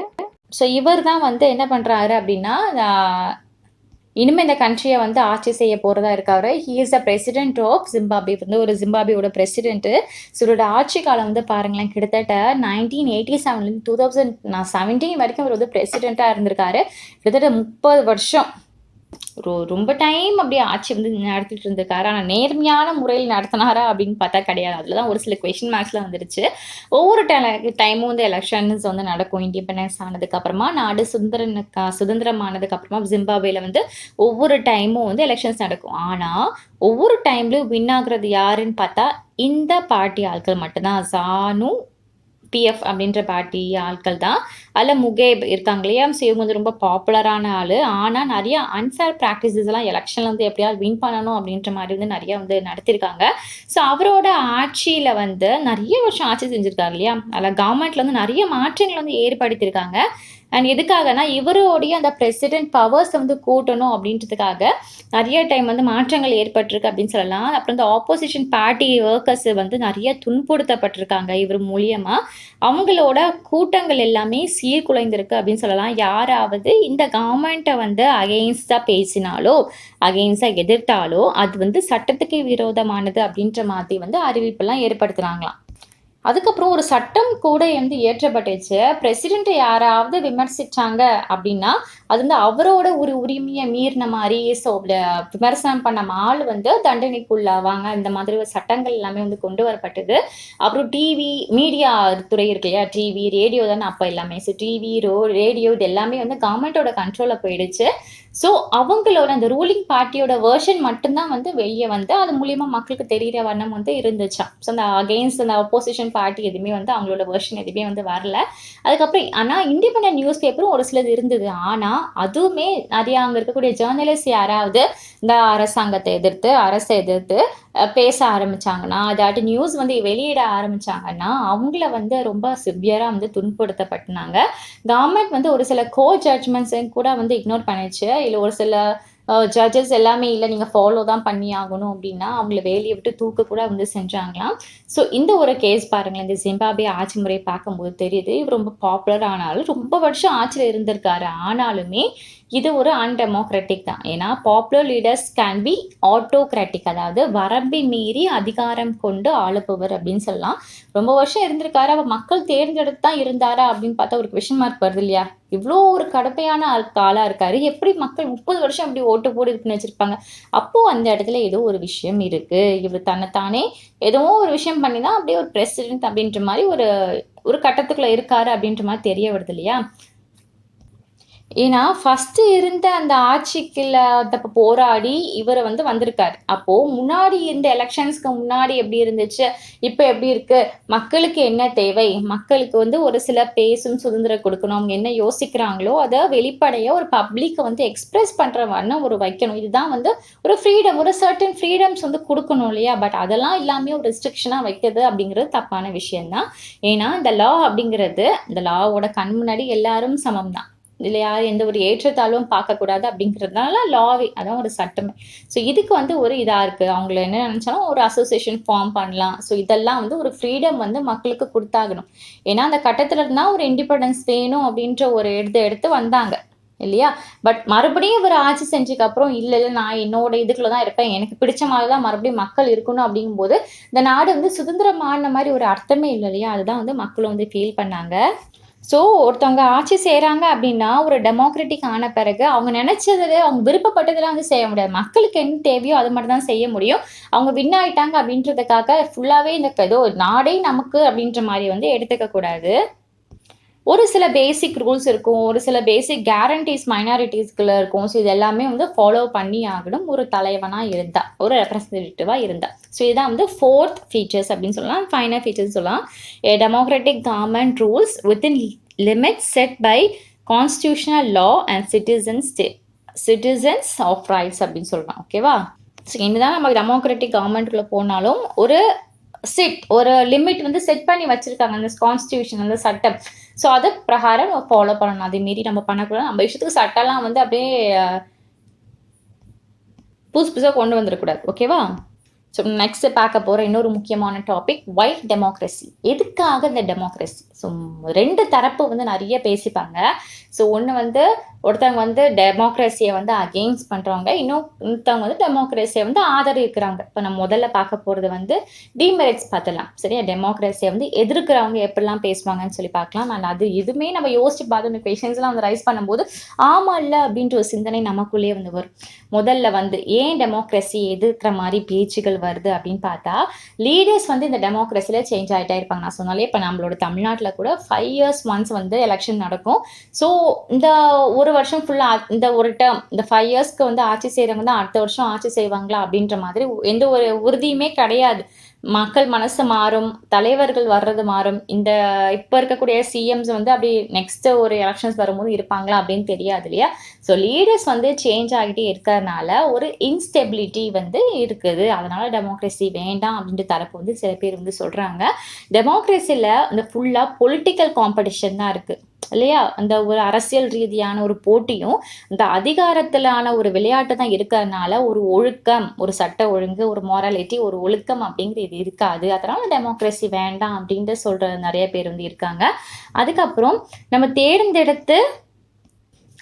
ஸோ இவர் தான் வந்து என்ன பண்ணுறாரு அப்படின்னா, இனிமேல் இந்த கண்ட்ரியை வந்து ஆட்சி செய்ய போகிறதா இருக்காரு. He is the president of Zimbabwe, வந்து ஒரு ஜிம்பாப்வேயோட பிரசிடென்ட்டு. ஸோ இவரோட ஆட்சி காலம் வந்து பாருங்களேன், கிட்டத்தட்ட 1987 2017 வரைக்கும் அவர் வந்து பிரசிடெண்ட்டாக இருந்திருக்காரு. கிட்டத்தட்ட 30 வருஷம், ரொம்ப டைம் அப்படியே ஆட்சி வந்து நடத்திட்டு இருந்திருக்காரு. ஆனால் நேர்மையான முறையில் நடத்தினாரா அப்படின்னு பார்த்தா கிடையாது. அதில் தான் ஒரு சில கொஷின் மார்க்ஸ்லாம் வந்துருச்சு. ஒவ்வொரு டைமும் வந்து எலெக்ஷன்ஸ் வந்து நடக்கும். இண்டிபெண்டன்ஸ் ஆனதுக்கப்புறமா, நாடு சுதந்திரமானதுக்கப்புறமா ஜிம்பாப்வேல வந்து ஒவ்வொரு டைமும் வந்து எலெக்ஷன்ஸ் நடக்கும். ஆனால் ஒவ்வொரு டைம்லையும் வின் ஆகுறது யாருன்னு பார்த்தா இந்த பார்ட்டி ஆட்கள் மட்டும்தான். ஜானு பிஎஃப் அப்படின்ற பார்ட்டி ஆட்கள் தான். அதில் முகேப் இருக்காங்க இல்லையா, ஸோ இவங்க வந்து ரொம்ப பாப்புலரான ஆள். ஆனால் நிறைய அன்ஃபேர் ப்ராக்டிசஸ் எல்லாம் எலெக்ஷனில் வந்து எப்படியாவது வின் பண்ணணும் அப்படின்ற மாதிரி வந்து நிறைய வந்து நடத்தியிருக்காங்க. ஸோ அவரோட ஆட்சியில் வந்து நிறைய வருஷம் ஆட்சி செஞ்சுருக்காரு இல்லையா, அதில் கவர்மெண்ட்டில் வந்து நிறைய மாற்றங்கள் வந்து ஏற்படுத்தியிருக்காங்க. அண்ட் எதுக்காகனா இவருடைய அந்த பிரசிடென்ட் பவர்ஸ் வந்து கூட்டணும் அப்படின்றதுக்காக நிறைய டைம் வந்து மாற்றங்கள் ஏற்பட்டிருக்கு அப்படின்னு சொல்லலாம். அப்புறம் இந்த ஆப்போசிஷன் பார்ட்டி ஒர்க்கர்ஸ் வந்து நிறைய துன்புறுத்தப்பட்டிருக்காங்க இவர் மூலியமா. அவங்களோட கூட்டங்கள் எல்லாமே சீர்குலைந்திருக்கு அப்படின்னு சொல்லலாம். யாராவது இந்த கவர்மெண்ட்டை வந்து அகெயின்ஸ்டாக பேசினாலோ அகெயின்ஸ்டாக எதிர்த்தாலோ அது வந்து சட்டத்துக்கு விரோதமானது அப்படின்ற மாதிரி வந்து அறிவிப்பெல்லாம் ஏற்படுத்துனாங்களாம். அதுக்கப்புறம் ஒரு சட்டம் கூட வந்து இயற்றப்பட்டுச்சு. பிரசிடென்ட்டை யாராவது விமர்சிச்சாங்க அப்படின்னா அது வந்து அவரோட ஒரு உரிமையை மீறின மாதிரி. ஸோ விமர்சனம் பண்ண ஆள் வந்து தண்டனைக்குள்ளாவாங்க. இந்த மாதிரி ஒரு சட்டங்கள் எல்லாமே வந்து கொண்டு வரப்பட்டது. அப்புறம் டிவி மீடியா துறை இருக்கு இல்லையா, டிவி ரேடியோ தானே அப்போ எல்லாமே. ஸோ டிவி ரேடியோ இது எல்லாமே வந்து கவர்மெண்ட்டோட கண்ட்ரோலில் போயிடுச்சு. ஸோ அவங்களோட அந்த ரூலிங் பார்ட்டியோட வேர்ஷன் மட்டும்தான் வந்து வெளியே வந்து அது மூலியமா மக்களுக்கு தெரிகிற வண்ணம் வந்து இருந்துச்சாம். ஸோ அந்த அகெயின்ஸ்ட் அந்த அப்போசிஷன் பார்ட்டி எதுவுமே வந்து அவங்களோட வேர்ஷன் எதுவுமே வந்து வரல. அதுக்கப்புறம் ஆனால் இண்டிபெண்டன்ட் நியூஸ் பேப்பரும் ஒரு சிலது இருந்தது. ஆனால் அதுவுமே நிறைய அங்கே இருக்கக்கூடிய ஜேர்னலிஸ்ட் யாராவது இந்த அரசாங்கத்தை எதிர்த்து அரசை எதிர்த்து பேச ஆரம்பிச்சாங்கன்னா, அதாட்டி நியூஸ் வந்து வெளியிட ஆரம்பிச்சாங்கன்னா அவங்கள வந்து ரொம்ப சிவியராக வந்து துன்புறுத்தப்பட்டாங்க. கவர்மெண்ட் வந்து ஒரு சில ஜட்ஜ்மெண்ட்ஸையும் கூட வந்து இக்னோர் பண்ணிச்சு. இல்லை ஒரு சில ஜட்ஜஸ் எல்லாமே இல்லை நீங்கள் ஃபாலோ தான் பண்ணி ஆகணும் அப்படின்னா அவங்கள வேலையை விட்டு தூக்க கூட வந்து செஞ்சாங்களாம். ஸோ இந்த ஒரு கேஸ் பாருங்களேன், இந்த ஜிம்பாப்வே ஆட்சி முறையை பார்க்கும்போது தெரியுது. இவர் ரொம்ப பாப்புலர் ஆனாலும் ரொம்ப வருஷம் ஆட்சியில் இருந்திருக்காரு. ஆனாலுமே இது ஒரு அன்டெமோக்ராட்டிக் தான். ஏன்னா popular leaders can be autocratic, அதாவது வரம்பை மீறி அதிகாரம் கொண்டு ஆளுப்பவர் அப்படின்னு சொல்லலாம். ரொம்ப வருஷம் இருந்திருக்காரு. அவர் மக்கள் தேர்ந்தெடுத்து தான் இருந்தாரா அப்படின்னு பார்த்தா ஒரு கொஷின் மார்க் வருது இல்லையா. இவ்வளோ ஒரு கடுமையான ஆளாக இருக்காரு. எப்படி மக்கள் 30 வருஷம் அப்படி ஓட்டு போடு இருக்குன்னு வச்சிருப்பாங்க. அப்போ அந்த இடத்துல ஏதோ ஒரு விஷயம் இருக்கு. இவர் தன்னைத்தானே ஏதோ ஒரு விஷயம் பண்ணி தான் அப்படியே ஒரு பிரசிடென்ட் அப்படின்ற மாதிரி ஒரு கட்டத்துக்குள்ள இருக்காரு அப்படின்ற மாதிரி தெரிய வருது இல்லையா. ஏன்னா ஃபஸ்ட்டு இருந்த அந்த ஆட்சிக்குள்ள போராடி இவர் வந்து வந்திருக்காரு. அப்போது முன்னாடி இருந்த எலெக்ஷன்ஸ்க்கு முன்னாடி எப்படி இருந்துச்சு, இப்போ எப்படி இருக்குது, மக்களுக்கு என்ன தேவை, மக்களுக்கு வந்து ஒரு சில பேசும் சுதந்திரம் கொடுக்கணும், அவங்க என்ன யோசிக்கிறாங்களோ அதை வெளிப்படையாக ஒரு பப்ளிக்கை வந்து எக்ஸ்பிரஸ் பண்ணுற வண்ணம் ஒரு வைக்கணும். இதுதான் வந்து ஒரு ஃப்ரீடம், ஒரு சர்டன் ஃப்ரீடம்ஸ் வந்து கொடுக்கணும் இல்லையா. பட் அதெல்லாம் இல்லாமல் ஒரு ரெஸ்ட்ரிக்ஷனாக வைக்கிறது அப்படிங்கிறது தப்பான விஷயம்தான். ஏன்னா இந்த லா அப்படிங்கிறது, இந்த லாவோட கண் முன்னாடி எல்லாரும் சமம் தான். இதில் யார் எந்த ஒரு ஏற்றத்தாழ்வும் பார்க்கக்கூடாது அப்படிங்கிறதுனால லாவே, அதான் ஒரு சட்டமே. ஸோ இதுக்கு வந்து ஒரு இதாக இருக்குது. அவங்கள என்ன நினச்சாலும் ஒரு அசோசியேஷன் ஃபார்ம் பண்ணலாம். ஸோ இதெல்லாம் வந்து ஒரு ஃப்ரீடம் வந்து மக்களுக்கு கொடுத்தாகணும். ஏன்னா அந்த கட்டத்தில் இருந்தால் ஒரு இண்டிபெண்டன்ஸ் வேணும் அப்படின்ற ஒரு எடுத்து வந்தாங்க இல்லையா. பட் மறுபடியும் இவர் ஆட்சி செஞ்சதுக்கு அப்புறம் இல்லை நான் என்னோட இதுக்குள்ள தான் இருப்பேன், எனக்கு பிடிச்ச மாதிரி தான் மறுபடியும் மக்கள் இருக்கணும் அப்படிங்கும்போது இந்த நாடு வந்து சுதந்திரமான மாதிரி ஒரு அர்த்தமே இல்லை இல்லையா. அதுதான் வந்து மக்களும் வந்து ஃபீல் பண்ணாங்க. ஸோ ஒருத்தவங்க ஆட்சி செய்கிறாங்க அப்படின்னா ஒரு டெமோக்ராட்டிக் ஆன பிறகு அவங்க நினச்சது அவங்க விருப்பப்பட்டதெல்லாம் வந்து செய்ய முடியாது. மக்களுக்கு என்ன தேவையோ அது மட்டும் தான் செய்ய முடியும். அவங்க வின் ஆயிட்டாங்க அப்படின்றதுக்காக ஃபுல்லாகவே இந்த ஏதோ நாடே நமக்கு அப்படின்ற மாதிரி வந்து எடுத்துக்கக்கூடாது. ஒரு சில பேசிக் ரூல்ஸ் இருக்கும், ஒரு சில பேசிக் கேரண்டிஸ் மைனாரிட்டிஸ்குள்ளே இருக்கும். ஸோ இது எல்லாமே வந்து ஃபாலோ பண்ணி ஆகணும் ஒரு தலைவனாக இருந்தால், ஒரு ரெப்ரஸன்டேட்டிவாக இருந்தால். ஸோ இதுதான் வந்து 4th ஃபீச்சர்ஸ் அப்படின்னு சொல்லலாம். ஃபைனல் ஃபீச்சர்ஸ் சொல்லலாம். A democratic government rules within limits set by constitutional law and citizens of rights அப்படின்னு சொல்லலாம். ஓகேவா. ஸோ என்னதான் நம்ம டெமோக்ராட்டிக் கவர்மெண்ட்டுக்குள்ளே போனாலும் ஒரு லிமிட் வந்து செட் பண்ணி வச்சுருக்காங்க அந்த கான்ஸ்டியூஷன், அந்த சட்டம். ஸோ அது பிரகாரம் நம்ம ஃபாலோ பண்ணணும். அதே மீறி நம்ம பண்ணக்கூடாது. நம்ம இஷ்டத்துக்கு சட்டம்லாம் வந்து அப்படியே புதுசாக கொண்டு வந்துடக்கூடாது. ஓகேவா. ஸோ நெக்ஸ்ட்டு பார்க்க போகிற இன்னொரு முக்கியமான டாபிக் ஒயிட் டெமோக்ரஸி. எதுக்காக இந்த டெமோக்ரஸி? ஸோ 2 தரப்பு வந்து நிறைய பேசிப்பாங்க. ஸோ ஒன்று வந்து ஒருத்தவங்க வந்து டெமோக்ரஸியை வந்து அகெயின்ஸ்ட் பண்ணுறவங்க, இன்னொருத்தவங்க வந்து டெமோக்ரஸியை வந்து ஆதரிக்கிறாங்க. இப்போ நம்ம முதல்ல பார்க்க போகிறது வந்து டிமெரிட்ஸ் பார்த்துலாம். சரியா. டெமோக்ரஸியை வந்து எதிர்க்கிறவங்க எப்படிலாம் பேசுவாங்கன்னு சொல்லி பார்க்கலாம். அண்ட் அது எதுவுமே நம்ம யோசிச்சு பார்த்து இந்த கொஷின்ஸ்லாம் வந்து ரைஸ் பண்ணும்போது ஆமாம் இல்லை அப்படின்ற ஒரு சிந்தனை நமக்குள்ளேயே வந்து வரும். முதல்ல வந்து ஏன் டெமோக்ரஸி எதிர்க்கிற மாதிரி பேச்சுகள் வருது அப்படின்னு பார்த்தா, லீடர்ஸ் வந்து இந்த டெமோக்ரஸியில் சேஞ்ச் ஆகிட்டே இருப்பாங்க. நான் சொன்னாலே இப்போ நம்மளோட தமிழ்நாட்டில் கூட 5 years ஒன்ஸ் வந்து எலெக்ஷன் நடக்கும். ஸோ இந்த ஒரு வருஷம் ஃபுல்லாக இந்த ஒரு டேர்ம் இந்த 5 yearsக்கு வந்து ஆட்சி செய்கிறவங்க தான் அடுத்த வருஷம் ஆட்சி செய்வாங்களா அப்படின்ற மாதிரி எந்த ஒரு உறுதியுமே கிடையாது. மக்கள் மனசு மாறும், தலைவர்கள் வர்றது மாறும். இந்த இப்போ இருக்கக்கூடிய சிஎம்ஸ் வந்து அப்படி நெக்ஸ்ட்டு ஒரு எலெக்ஷன்ஸ் வரும்போது இருப்பாங்களா அப்படின்னு தெரியாது இல்லையா. ஸோ லீடர்ஸ் வந்து சேஞ்ச் ஆகிட்டே இருக்கிறதுனால ஒரு இன்ஸ்டெபிலிட்டி வந்து இருக்குது. அதனால் டெமோக்ரஸி வேண்டாம் அப்படின்ற தரப்பு வந்து சில பேர் வந்து சொல்கிறாங்க. டெமோக்ரஸியில் இந்த ஃபுல்லாக பொலிட்டிக்கல் காம்படிஷன் தான் இருக்குது. இல்லையா? அந்த ஒரு அரசியல் ரீதியான ஒரு போட்டியும், இந்த அதிகாரத்திலான ஒரு விளையாட்டு தான் இருக்கிறதுனால, ஒரு ஒழுக்கம், ஒரு சட்ட ஒழுங்கு, ஒரு மொராலிட்டி, ஒரு ஒழுக்கம் அப்படிங்கிறது இது இருக்காது. அதனால டெமோக்ரஸி வேண்டாம் அப்படின்ட்டு சொல்ற நெறைய பேர் வந்து இருக்காங்க. அதுக்கப்புறம் நம்ம தேர்ந்தெடுத்து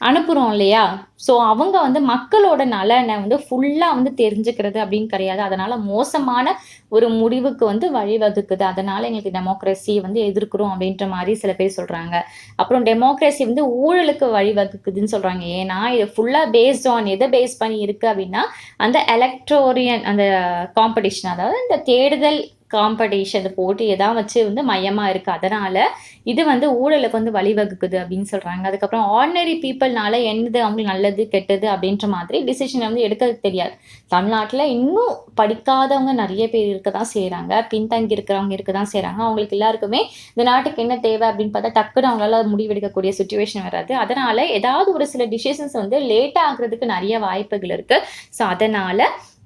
அனுப்புறோம் இல்லையா? ஸோ அவங்க வந்து மக்களோட நலன வந்து ஃபுல்லா வந்து தெரிஞ்சுக்கிறது அப்படின்னு கிடையாது. அதனால மோசமான ஒரு முடிவுக்கு வந்து வழிவகுக்குது. அதனால எங்களுக்கு டெமோக்ரஸி வந்து எதிர்க்கிறோம் அப்படின்ற மாரி சில பேர் சொல்றாங்க. அப்புறம் டெமோக்ரஸி வந்து ஊழலுக்கு வழிவகுக்குதுன்னு சொல்றாங்க. ஏன்னா, இது ஃபுல்லா பேஸ்ட் ஆன் எத பேஸ் பண்ணி இருக்கு அப்படின்னா, அந்த எலக்ட்ரோரியன் அந்த காம்படிஷன் அதாவது இந்த தேடுதல் காம்படிஷன் போட்டி தான் வச்சு வந்து மையமா இருக்கு. அதனால இது வந்து ஊழலுக்கு வந்து வழிவகுக்குது அப்படின்னு சொல்றாங்க. அதுக்கப்புறம் ஆர்டினரி பீப்பிள்னால என்னது அவங்களுக்கு நல்லது, கெட்டது அப்படின்ற மாதிரி டிசிஷன் வந்து எடுக்க தெரியாது. தமிழ்நாட்டுல இன்னும் படிக்காதவங்க நெறைய பேர் இருக்க தான் செய்றாங்க. பின்தங்கி இருக்கிறவங்க இருக்க தான் செய்றாங்க. அவங்களுக்கு எல்லாருக்குமே இந்த நாட்டுக்கு என்ன தேவை அப்படின்னு பார்த்தா டக்குனு அவங்களால முடிவெடுக்கக்கூடிய சிச்சுவேஷன் வராது. அதனால ஏதாவது ஒரு சில டிசிஷன்ஸ் வந்து லேட்டா ஆகுறதுக்கு நெறைய வாய்ப்புகள் இருக்கு. ஸோ அதனால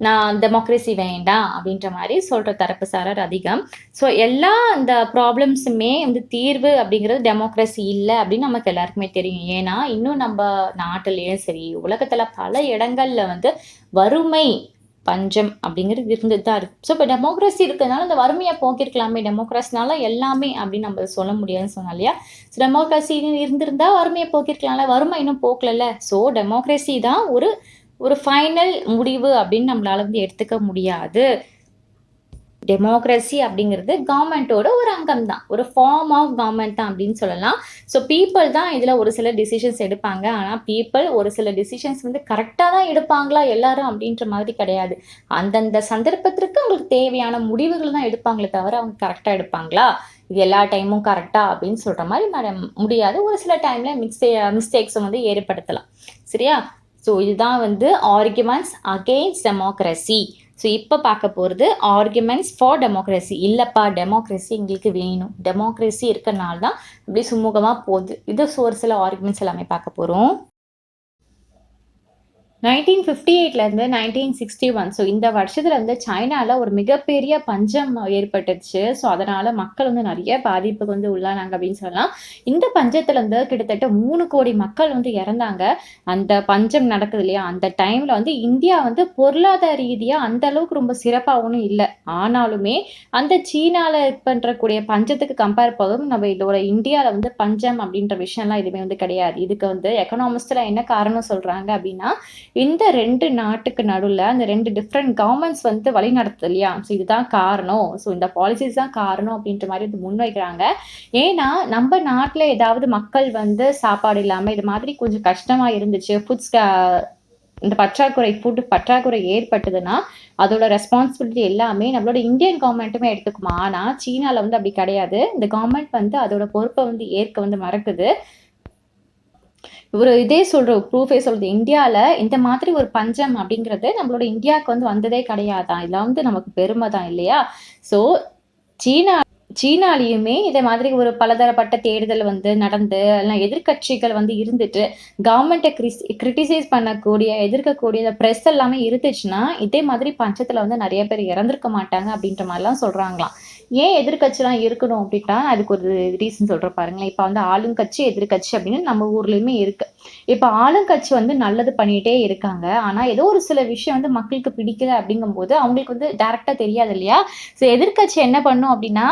நான் டெமோக்ரஸி வேண்டாம் அப்படின்ற மாரி சொல்ற தரப்பு சாரர் அதிகம். ஸோ எல்லா இந்த ப்ராப்ளம்ஸுமே வந்து தீர்வு அப்படிங்கிறது டெமோக்ரஸி இல்ல அப்படின்னு நமக்கு எல்லாருக்குமே தெரியும். ஏன்னா, இன்னும் நம்ப நாட்டிலயும் சரி, உலகத்துல பல இடங்கள்ல வந்து வறுமை, பஞ்சம் அப்படிங்கிறது இருந்துட்டு தான் இருக்கு. ஸோ, இப்ப டெமோக்ரஸி இருக்கிறதுனால இந்த வறுமைய போக்கியிருக்கலாமே, டெமோக்ரஸினால எல்லாமே அப்படின்னு நம்ம சொல்ல முடியாதுன்னு சொன்னோம் இல்லையா? ஸோ, டெமோக்ரஸி இருந்திருந்தா வறுமைய போக்கியிருக்கலாம்ல. வறுமை இன்னும் போக்கலல்ல. ஸோ, டெமோக்ரஸி தான் ஒரு ஒரு ஃபைனல் முடிவு அப்படின்னு நம்மளால வந்து எடுத்துக்க முடியாது. டெமோக்ரஸி அப்படிங்கிறது கவர்மெண்ட்டோட ஒரு அங்கம் தான். ஒரு ஃபார்ம் ஆஃப் கவர்மெண்ட் தான் அப்படின்னு சொல்லலாம். ஸோ பீப்பிள் தான் இதில ஒரு சில டிசிஷன்ஸ் எடுப்பாங்க. ஆனா பீப்பிள் ஒரு சில டிசிஷன்ஸ் வந்து கரெக்ட்டா தான் எடுப்பாங்களா எல்லாரும் அப்படின்ற மாதிரி கிடையாது. அந்தந்த சந்தர்ப்பத்திற்கு அவங்களுக்கு தேவையான முடிவுகள் தான் எடுப்பாங்களே தவிர, அவங்க கரெக்ட்டா எடுப்பாங்களா? இது எல்லா டைமும் கரெக்ட்டா அப்படின்னு சொல்ற மாரி முடியாது. ஒரு சில டைம்ல மிஸ்டேக்ஸும் வந்து ஏற்படுத்தலாம். சரியா? ஸோ இதுதான் வந்து ஆர்குமெண்ட்ஸ் அகெயின்ஸ்ட் டெமோக்ரஸி. ஸோ இப்போ பார்க்க போகிறது ஆர்குமெண்ட்ஸ் ஃபார் டெமோக்ரஸி. இல்லைப்பா டெமோக்ரஸி எங்களுக்கு வேணும். டெமோக்ரஸி இருக்கனால தான் இப்படி சுமூகமாக போகுது. இது ஒரு சில ஆர்குமெண்ட்ஸ் எல்லாமே பார்க்க போகிறோம். 1958லேருந்து 1961 ஸோ இந்த வருஷத்துல வந்து சைனால ஒரு மிகப்பெரிய பஞ்சம் ஏற்பட்டுச்சு. ஸோ அதனால மக்கள் வந்து நிறைய பாதிப்புக்கு வந்து உள்ளானாங்க அப்படின்னு சொல்லலாம். இந்த பஞ்சத்துல வந்து கிட்டத்தட்ட 3 கோடி மக்கள் வந்து இறந்தாங்க. அந்த பஞ்சம் நடக்குது இல்லையா? அந்த டைம்ல வந்து இந்தியா வந்து பொருளாதார ரீதியா அந்த அளவுக்கு ரொம்ப சிறப்பா ஒண்ணும் இல்ல. ஆனாலுமே அந்த சீனால பண்றக்கூடிய பஞ்சத்துக்கு கம்பேர் பண்ணும் நம்ம இதோட இந்தியால வந்து பஞ்சம் அப்படின்ற விஷயம்லாம் எதுவுமே வந்து கிடையாது. இதுக்கு வந்து எக்கனாமிஸ்ட்ல என்ன காரணம் சொல்றாங்க அப்படின்னா, இந்த 2 நாட்டுக்கு நடுவுல அந்த 2 டிஃபரெண்ட் கவர்மெண்ட்ஸ் வந்து வழிநடத்துது இல்லையா? ஸோ இதுதான் காரணம். ஸோ இந்த பாலிசிஸ் தான் காரணம் அப்படின்ற மாரி வந்து முன்வைக்கிறாங்க. ஏன்னா, நம்ம நாட்டுல ஏதாவது மக்கள் வந்து சாப்பாடு இல்லாம இது மாதிரி கொஞ்சம் கஷ்டமா இருந்துச்சு. இந்த ஃபுட் பற்றாக்குறை ஏற்பட்டதுன்னா, அதோட ரெஸ்பான்சிபிலிட்டி எல்லாமே நம்மளோட இந்தியன் கவர்மெண்ட்டுமே எடுத்துக்குமா? ஆனா, சீனால வந்து அப்படி கிடையாது. இந்த கவர்மெண்ட் வந்து அதோட பொறுப்ப வந்து ஏற்க வந்து மறுக்குது. ஒரு இதே ப்ரூஃபே சொல்லுது. இந்தியால இந்த மாதிரி ஒரு பஞ்சம் அப்படிங்கிறது நம்மளோட இந்தியாவுக்கு வந்து வந்ததே கிடையாதாம். இதெல்லாம் வந்து நமக்கு பெருமை தான் இல்லையா? ஸோ சீனா சீனாலயுமே இதே மாதிரி ஒரு பலதரப்பட்ட தேடுதல் வந்து நடந்து, எல்லாம் எதிர்க்கட்சிகள் வந்து இருந்துட்டு, கவர்மெண்ட்ட கிரிட்டிசைஸ் பண்ணக்கூடிய, எதிர்க்கக்கூடிய இந்த பிரஸ் எல்லாமே இருந்துச்சுன்னா, இதே மாதிரி பஞ்சத்துல வந்து நெறைய பேர் இறந்திருக்க மாட்டாங்க அப்படின்ற மாரிலாம் சொல்றாங்களாம். ஏன் எதிர்க்கட்சிலாம் இருக்கணும் அப்படின்னா, அதுக்கு ஒரு ரீசன் சொல்றேன் பாருங்களேன். இப்ப வந்து ஆளுங்கட்சி, எதிர்க்கட்சி அப்படின்னு நம்ம ஊர்லயுமே இருக்கு. இப்ப ஆளுங்கட்சி வந்து நல்லது பண்ணிட்டே இருக்காங்க. ஆனா, ஏதோ ஒரு சில விஷயம் வந்து மக்களுக்கு பிடிக்கல அப்படிங்கும்போது, அவங்களுக்கு வந்து டைரக்ட்டா தெரியாது இல்லையா? ஸோ எதிர்க்கட்சி என்ன பண்ணும் அப்படின்னா,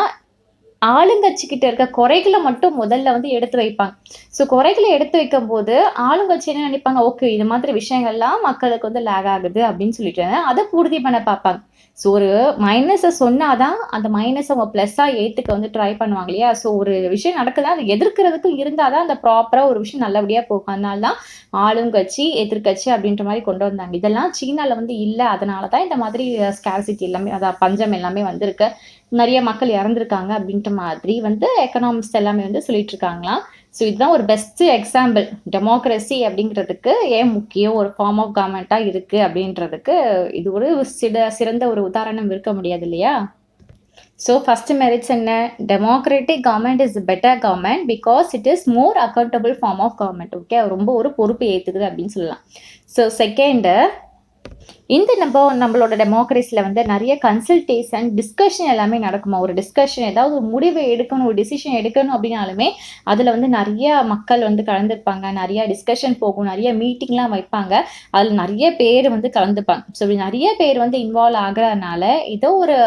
ஆளுங்கட்சி கிட்ட இருக்க குறைகள மட்டும் முதல்ல வந்து எடுத்து வைப்பாங்க. ஸோ குறைகள எடுத்து வைக்கும்போது, ஆளுங்கட்சி என்ன நினைப்பாங்க, ஓகே இது மாதிரி விஷயங்கள்லாம் மக்களுக்கு வந்து லேக் ஆகுது அப்படின்னு சொல்லிட்டு, அத பூர்த்தி பண்ண பார்ப்பாங்க. ஸோ ஒரு மைனஸ சொன்னா தான், அந்த மைனஸ அவங்க பிளஸ்ஸா ஏத்துக்க வந்து ட்ரை பண்ணுவாங்க இல்லையா? ஸோ ஒரு விஷயம் நடக்குதா, அத எதிர்க்கிறதுக்கு இருந்தா தான் அந்த ப்ராப்பரா ஒரு விஷயம் நல்லபடியா போகும். அதனால தான் ஆளுங்கட்சி, எதிர்க்கட்சி அப்படின்ற மாரி கொண்டு வந்தாங்க. இதெல்லாம் சீனால வந்து இல்ல. அதனால தான் இந்த மாதிரி ஸ்கார்சிட்டி எல்லாமே அதான் பஞ்சம் எல்லாமே வந்திருக்கு. நெறைய மக்கள் இறந்திருக்காங்க அப்படின்ற மாதிரி வந்து எக்கனாமிஸ்ட் எல்லாமே வந்து சொல்லிட்டு இருக்காங்களாம். ஸோ இதுதான் ஒரு பெஸ்ட் எக்ஸாம்பிள். டெமோக்ரஸி அப்படிங்கிறதுக்கு ஏன் முக்கியம்? ஒரு ஃபார்ம் ஆஃப் கவர்மெண்ட்டா இருக்கு அப்படின்றதுக்கு இது ஒரு சிறந்த ஒரு உதாரணம் இருக்க முடியாது இல்லையா? ஸோ ஃபர்ஸ்ட் மெரிட்ஸ் என்ன? Democratic government is better government because it is more accountable form of government. Okay ரொம்ப ஒரு பொறுப்பு ஏத்துக்குது அப்படின்னு சொல்லலாம். ஸோ செகண்ட் இந்த நம்மளோட டெமோக்ரஸியில் வந்து நிறைய கன்சல்டேஷன் டிஸ்கஷன் எல்லாமே நடக்குமா. ஒரு டிஸ்கஷன் ஏதாவது ஒரு முடிவை எடுக்கணும், ஒரு டிசிஷன் எடுக்கணும் அப்படின்னாலுமே அதில் வந்து நிறைய மக்கள் வந்து கலந்துருப்பாங்க, நிறைய டிஸ்கஷன் போகும், நிறைய மீட்டிங்லாம் வைப்பாங்க, அதில் நிறைய பேர் வந்து கலந்துப்பாங்க. ஸோ இப்படி நிறைய பேர் வந்து இன்வால்வ் ஆகிறதுனால ஏதோ ஒரு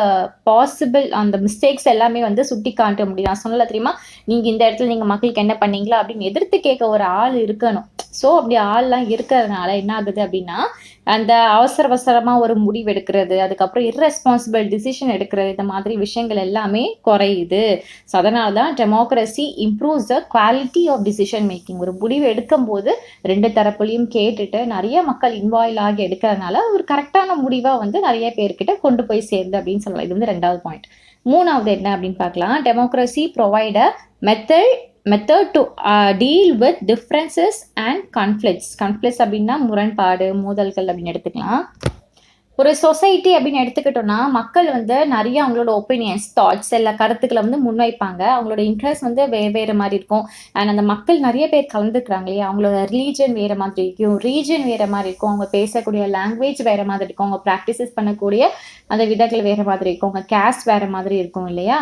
பாசிபிள் அந்த மிஸ்டேக்ஸ் எல்லாமே வந்து சுட்டி காட்ட முடியும். நான் சொல்லலை தெரியுமா, நீங்கள் இந்த இடத்துல நீங்கள் மக்களுக்கு என்ன பண்ணீங்களா அப்படின்னு எதிர்த்து கேட்க ஒரு ஆள் இருக்கணும். ஸோ அப்படி ஆள்லாம் இருக்கிறதுனால என்ன ஆகுது அப்படின்னா, அந்த அவசரமாக ஒரு முடிவு எடுக்கிறது, அதுக்கப்புறம் இர்ரெஸ்பான்சிபிள் டிசிஷன் எடுக்கிறது, இந்த மாதிரி விஷயங்கள் எல்லாமே குறையுது. ஸோ அதனால தான் democracy improves the quality of decision making. ஒரு முடிவு எடுக்கும்போது 2 தரப்புலையும் கேட்டுட்டு நிறைய மக்கள் இன்வால்வ் ஆகி எடுக்கிறதுனால ஒரு கரெக்டான முடிவாக வந்து நிறைய பேர்கிட்ட கொண்டு போய் சேருது அப்படின்னு சொல்லலாம். இது வந்து 2வது பாயிண்ட். 3வது என்ன அப்படின்னு பார்க்கலாம். Democracy provide a method to deal with differences and conflicts அப்படின்னா முரண்பாடு, மோதல்கள் அப்படின்னு எடுத்துக்கலாம். ஒரு சொசைட்டி அப்படின்னு எடுத்துக்கிட்டோம்னா மக்கள் வந்து நிறைய அவங்களோட ஒப்பீனியன்ஸ், தாட்ஸ், எல்லா கருத்துக்களை வந்து முன்வைப்பாங்க. அவங்களோட இன்ட்ரெஸ்ட் வந்து வேறு மாதிரி இருக்கும். அண்ட் அந்த மக்கள் நிறைய பேர் கலந்துக்கிறாங்க இல்லையா, அவங்களோட ரிலீஜன் வேறு மாதிரி இருக்கும், ரீஜன் வேறு மாதிரி இருக்கும், அவங்க பேசக்கூடிய லாங்குவேஜ் வேறு மாதிரி இருக்கும், அவங்க ப்ராக்டிசஸ் பண்ணக்கூடிய அந்த விதங்கள் வேறு மாதிரி இருக்கும், அவங்க கேஸ்ட் வேறு மாதிரி இருக்கும் இல்லையா.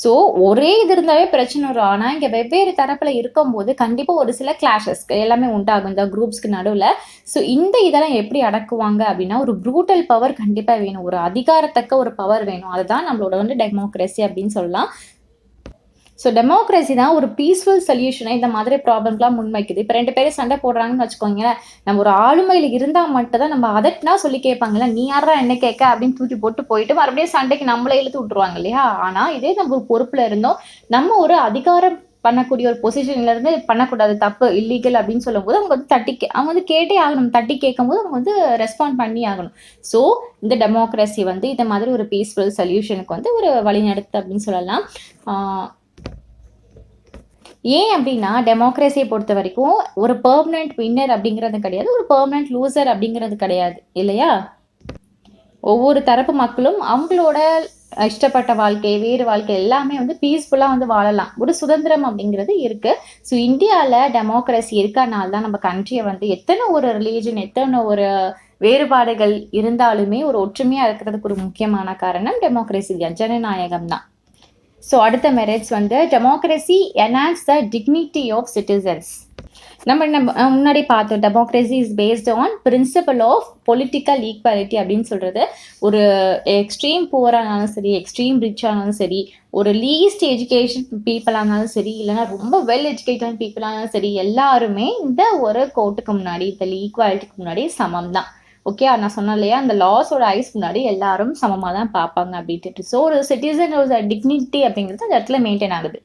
ஸோ ஒரே இது இருந்தாவே பிரச்சனை வரும். ஆனால் இங்கே வெவ்வேறு தரப்பில் இருக்கும்போது கண்டிப்பாக ஒரு சில கிளாஷஸ் எல்லாமே உண்டாகும் இந்த குரூப்ஸ்க்கு நடுவில். ஸோ இந்த இதெல்லாம் எப்படி அடக்குவாங்க அப்படின்னா, ஒரு ப்ரூட்டல் பவர் கண்டிப்பாக வேணும், ஒரு அதிகாரத்தக்க ஒரு பவர் வேணும். அதுதான் நம்மளோட வந்து டெமோக்ரஸி அப்படின்னு சொல்லலாம். ஸோ டெமோக்ரஸி தான் ஒரு பீஸ்ஃபுல் சொல்யூஷனை இந்த மாதிரி ப்ராப்ளம்லாம் முன்வைக்குது. இப்போ 2 பேரும் சண்டை போடுறாங்கன்னு வச்சுக்கோங்களேன், நம்ம ஒரு ஆளுமையில் இருந்தால் மட்டும் தான் நம்ம அதட்டினா சொல்லி கேட்பாங்கல்ல, நீ யாரா என்ன கேட்க அப்படின்னு தூக்கி போட்டு போயிட்டு மறுபடியும் சண்டைக்கு நம்மளே இழுத்து விட்டுருவாங்க இல்லையா. ஆனால் இதே நம்ம ஒரு பொறுப்பில் இருந்தோம், நம்ம ஒரு அதிகாரம் பண்ணக்கூடிய ஒரு பொசிஷன்ல இருந்து பண்ணக்கூடாது, தப்பு, இல்லீகல் அப்படின்னு சொல்லும்போது அவங்க வந்து அவங்க வந்து கேட்டே ஆகணும். தட்டி கேட்கும்போது அவங்க வந்து ரெஸ்பாண்ட் பண்ணி ஆகணும். ஸோ இந்த டெமோக்ரஸி வந்து இந்த மாதிரி ஒரு பீஸ்ஃபுல் சொல்யூஷனுக்கு வந்து ஒரு வழிநடத்து அப்படின்னு சொல்லலாம். ஏன் அப்படின்னா டெமோக்ரஸியை பொறுத்த வரைக்கும் ஒரு பெர்மனன்ட் வின்னர் அப்படிங்கிறது கிடையாது, ஒரு பெர்மனன்ட் லூசர் அப்படிங்கிறது கிடையாது இல்லையா. ஒவ்வொரு தரப்பு மக்களும் அவங்களோட இஷ்டப்பட்ட வாழ்க்கை, வேறு வாழ்க்கை எல்லாமே வந்து பீஸ்ஃபுல்லாக வந்து வாழலாம். ஒரு சுதந்திரம் அப்படிங்கிறது இருக்குது. ஸோ இந்தியாவில் டெமோக்ரஸி இருக்கனால தான் நம்ம கண்ட்ரியை வந்து எத்தனை ஒரு ரிலீஜன், எத்தனை ஒரு வேறுபாடுகள் இருந்தாலுமே ஒரு ஒற்றுமையாக இருக்கிறதுக்கு ஒரு முக்கியமான காரணம் டெமோக்ரஸி தான், ஜனநாயகம் தான். ஸோ அடுத்த மெரிட்ஸ் வந்து democracy enhance the dignity of citizens. நம்ம முன்னாடி பார்த்தோம், democracy is based on principle of political equality அப்படின்னு சொல்கிறது. ஒரு எக்ஸ்ட்ரீம் புவரானாலும் சரி, எக்ஸ்ட்ரீம் ரிச் ஆனாலும் சரி, ஒரு லீஸ்ட் எஜுகேஷன் பீப்புள் ஆனாலும் சரி, இல்லைனா ரொம்ப வெல் எஜுகேட்டட் பீப்புள் ஆனாலும் சரி, எல்லாருமே இந்த ஒரு கோர்ட்டுக்கு முன்னாடி, இந்த ஈக்வாலிட்டிக்கு முன்னாடி சமம் தான். ஓகே, நான் சொன்னேன் இல்லையா, அந்த லாஸோட ஐஸ் முன்னாடி எல்லாரும் சமமாக தான் பார்ப்பாங்க அப்படின்ட்டு. ஸோ ஒரு சிட்டிசனோட டிக்னிட்டி அப்படிங்கிறது அந்த இடத்துல மெயின்டைன் ஆகுது.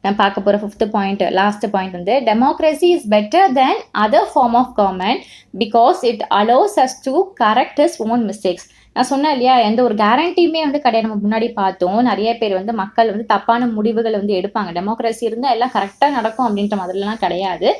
நான் பார்க்க போகிற 5th பாயிண்ட், லாஸ்ட் பாயிண்ட் வந்து democracy is better than other form of government because it allows us to correct his own mistakes. நான் சொன்னேன் இல்லையா, எந்த ஒரு கேரண்டியுமே வந்து கிடையாது. நம்ம முன்னாடி பார்த்தோம், நிறைய பேர் வந்து மக்கள் வந்து தப்பான முடிவுகளை வந்து எடுப்பாங்க. டெமோக்ரஸி இருந்தால் எல்லாம் கரெக்டாக நடக்கும் அப்படின்ற மாதிரிலாம் கிடையாது.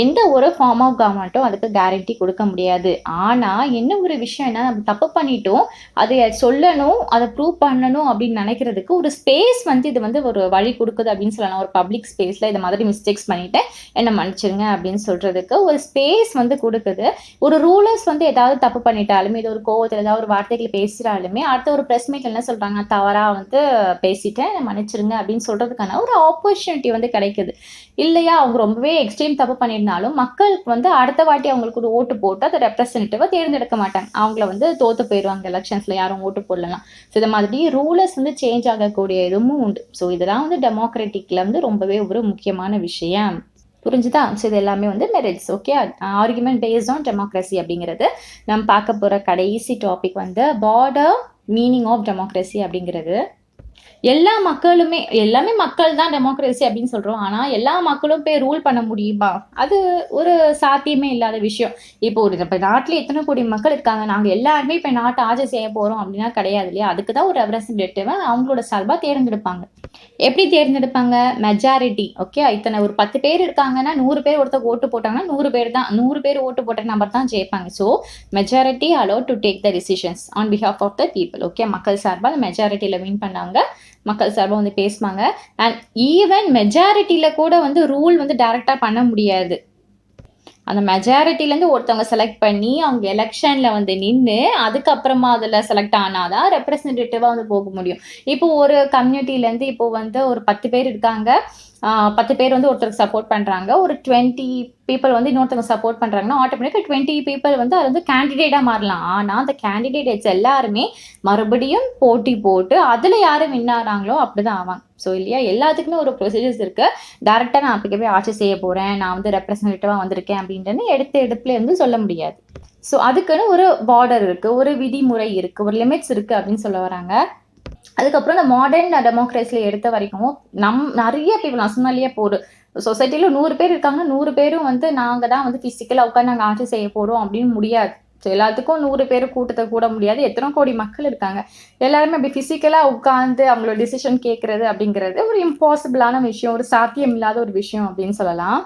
எந்த ஒரு ஃபார்ம் ஆஃப் கவர்மெண்ட்டும் அதுக்கு கேரண்டி கொடுக்க முடியாது. ஆனால் என்ன ஒரு விஷயம்னா, நம்ம தப்பு பண்ணிட்டோம், அதை சொல்லணும், அதை ப்ரூவ் பண்ணணும் அப்படின்னு நினைக்கிறதுக்கு ஒரு ஸ்பேஸ் வந்து இது வந்து ஒரு வழி கொடுக்குது அப்படின்னு சொல்லலாம். ஒரு பப்ளிக் ஸ்பேஸில் இந்த மாதிரி மிஸ்டேக்ஸ் பண்ணிட்டேன், என்னை மன்னிச்சிருங்க அப்படின்னு சொல்கிறதுக்கு ஒரு ஸ்பேஸ் வந்து கொடுக்குது. ஒரு ரூலர்ஸ் வந்து ஏதாவது தப்பு பண்ணிட்டாலுமே, இது ஒரு கோவத்தில் ஏதாவது ஒரு வார்த்தைகளை பேசுகிறாலுமே, அடுத்த ஒரு ப்ரெஸ் மீட் என்ன சொல்கிறாங்க, தவறாக வந்து பேசிட்டேன், என்னை மன்னிச்சிருங்க அப்படின்னு சொல்கிறதுக்கான ஒரு ஆப்பர்ச்சுனிட்டி வந்து கிடைக்குது இல்லையா. அவங்க ரொம்பவே எக்ஸ்ட்ரீம் தப்பு பண்ணியிருந்தாலும் மக்களுக்கு வந்து அடுத்த வாட்டி அவங்களுக்கு ஒரு ஓட்டு போட்டு அதை ரெப்ரசன்டேட்டிவை தேர்ந்தெடுக்க மாட்டாங்க, அவங்கள வந்து தோற்று போயிடுவாங்க எலெக்ஷன்ஸில், யாரும் ஓட்டு போடலாம். ஸோ இந்த மாதிரி ரூலர்ஸ் வந்து சேஞ்ச் ஆகக்கூடிய இதுவும் உண்டு. ஸோ இதெல்லாம் வந்து டெமோக்ராட்டிக்கில் வந்து ரொம்பவே ஒரு முக்கியமான விஷயம். புரிஞ்சுதா. ஸோ இது எல்லாமே வந்து merits. Okay, argument based on democracy அப்படிங்கிறது. நம்ம பார்க்க போகிற கடைசி டாபிக் வந்து பார்டர் மீனிங் ஆஃப் டெமோக்ரஸி அப்படிங்கிறது. எல்லா மக்களுமே, எல்லாமே மக்கள் தான் டெமோக்ரஸி அப்படின்னு சொல்கிறோம், ஆனால் எல்லா மக்களும் போய் ரூல் பண்ண முடியுமா? அது ஒரு சாத்தியமே இல்லாத விஷயம். இப்போ இப்போ நாட்டில் எத்தனை கோடி மக்கள் இருக்காங்க, நாங்கள் எல்லாருமே இப்போ நாட்டை ஆட்சி செய்ய போகிறோம் அப்படின்னா கிடையாது இல்லையா. அதுக்கு தான் ஒரு ரெப்ரசன்டேட்டிவை அவங்களோட சார்பாக தேர்ந்தெடுப்பாங்க. எப்படி தேர்ந்தெடுப்பாங்க? மெஜாரிட்டி. ஓகே, இத்தனை ஒரு 10 பேர் இருக்காங்கன்னா 100 பேர் ஒருத்தர் ஓட்டு போட்டாங்கன்னா 100 பேர் தான், 100 பேர் ஓட்டு போட்ட நம்பர் தான் ஜெயிப்பாங்க. So majority allowed to take the decisions on behalf of the people. Okay, மக்கள் சார்பாக அந்த மெஜாரிட்டியில் வின் பண்ணாங்க, மக்கள் சார்பாக வந்து பேசுவாங்க. அண்ட் ஈவன் மெஜாரிட்டியில் கூட வந்து ரூல் வந்து டைரெக்டாக பண்ண முடியாது. அந்த மெஜாரிட்டிலேருந்து ஒருத்தவங்க செலக்ட் பண்ணி அவங்க எலெக்ஷனில் வந்து நின்று அதுக்கப்புறமா அதில் செலக்ட் ஆனால் ரெப்ரசன்டேட்டிவாக வந்து போக முடியும். இப்போ ஒரு கம்யூனிட்டிலேருந்து இப்போ வந்து ஒரு 10 பேர் இருக்காங்க. 10 பேர் வந்து ஒருத்தருக்கு சப்போர்ட் பண்ணுறாங்க. ஒரு 20 பீப்புள் வந்து இன்னொருத்தவங்க சப்போர்ட் பண்ணுறாங்கன்னா ஆட்டோமேட்டிக்காக 20 பீப்புள் வந்து அது வந்து கேண்டிடேட்டாக மாறலாம். ஆனால் அந்த கேண்டிடேட்ஸ் எல்லாருமே மறுபடியும் போட்டி போட்டு அதில் யார் வின் ஆகிறாங்களோ அப்படி தான் ஆவாங்க. ஸோ இல்லையா, எல்லாத்துக்குமே ஒரு ப்ரொசீஜர்ஸ் இருக்குது. டேரெக்டாக நான் அப்போ போய் ஆட்சி செய்ய போகிறேன், நான் வந்து ரெப்ரசன்டேட்டிவாக வந்திருக்கேன் அப்படின்ட்டு எடுப்புல வந்து சொல்ல முடியாது. ஸோ அதுக்குன்னு ஒரு பார்டர் இருக்குது, ஒரு விதிமுறை இருக்குது, ஒரு லிமிட்ஸ் இருக்குது அப்படின்னு சொல்ல வராங்க. அதுக்கப்புறம் இந்த மாடர்ன் டெமோக்ரஸியில் எடுத்த வரைக்கும் நிறைய பீப்புள் நான் சொன்னாலேயே இப்போ ஒரு சொசைட்டியில் 100 பேர் இருக்காங்கன்னா 100 பேரும் வந்து நாங்கள் தான் வந்து ஃபிசிக்கலாக உட்காந்து நாங்கள் ஆட்சி செய்ய போகிறோம் அப்படின்னு முடியாது. ஸோ எல்லாத்துக்கும் 100 பேர் கூட்டத்தை கூட முடியாது. எத்தனை கோடி மக்கள் இருக்காங்க, எல்லாருமே அப்படி ஃபிசிக்கலாக உட்காந்து அவங்களோட டிசிஷன் கேட்குறது அப்படிங்கிறது ஒரு இம்பாசிபிளான விஷயம், ஒரு சாத்தியம் இல்லாத ஒரு விஷயம் அப்படின்னு சொல்லலாம்.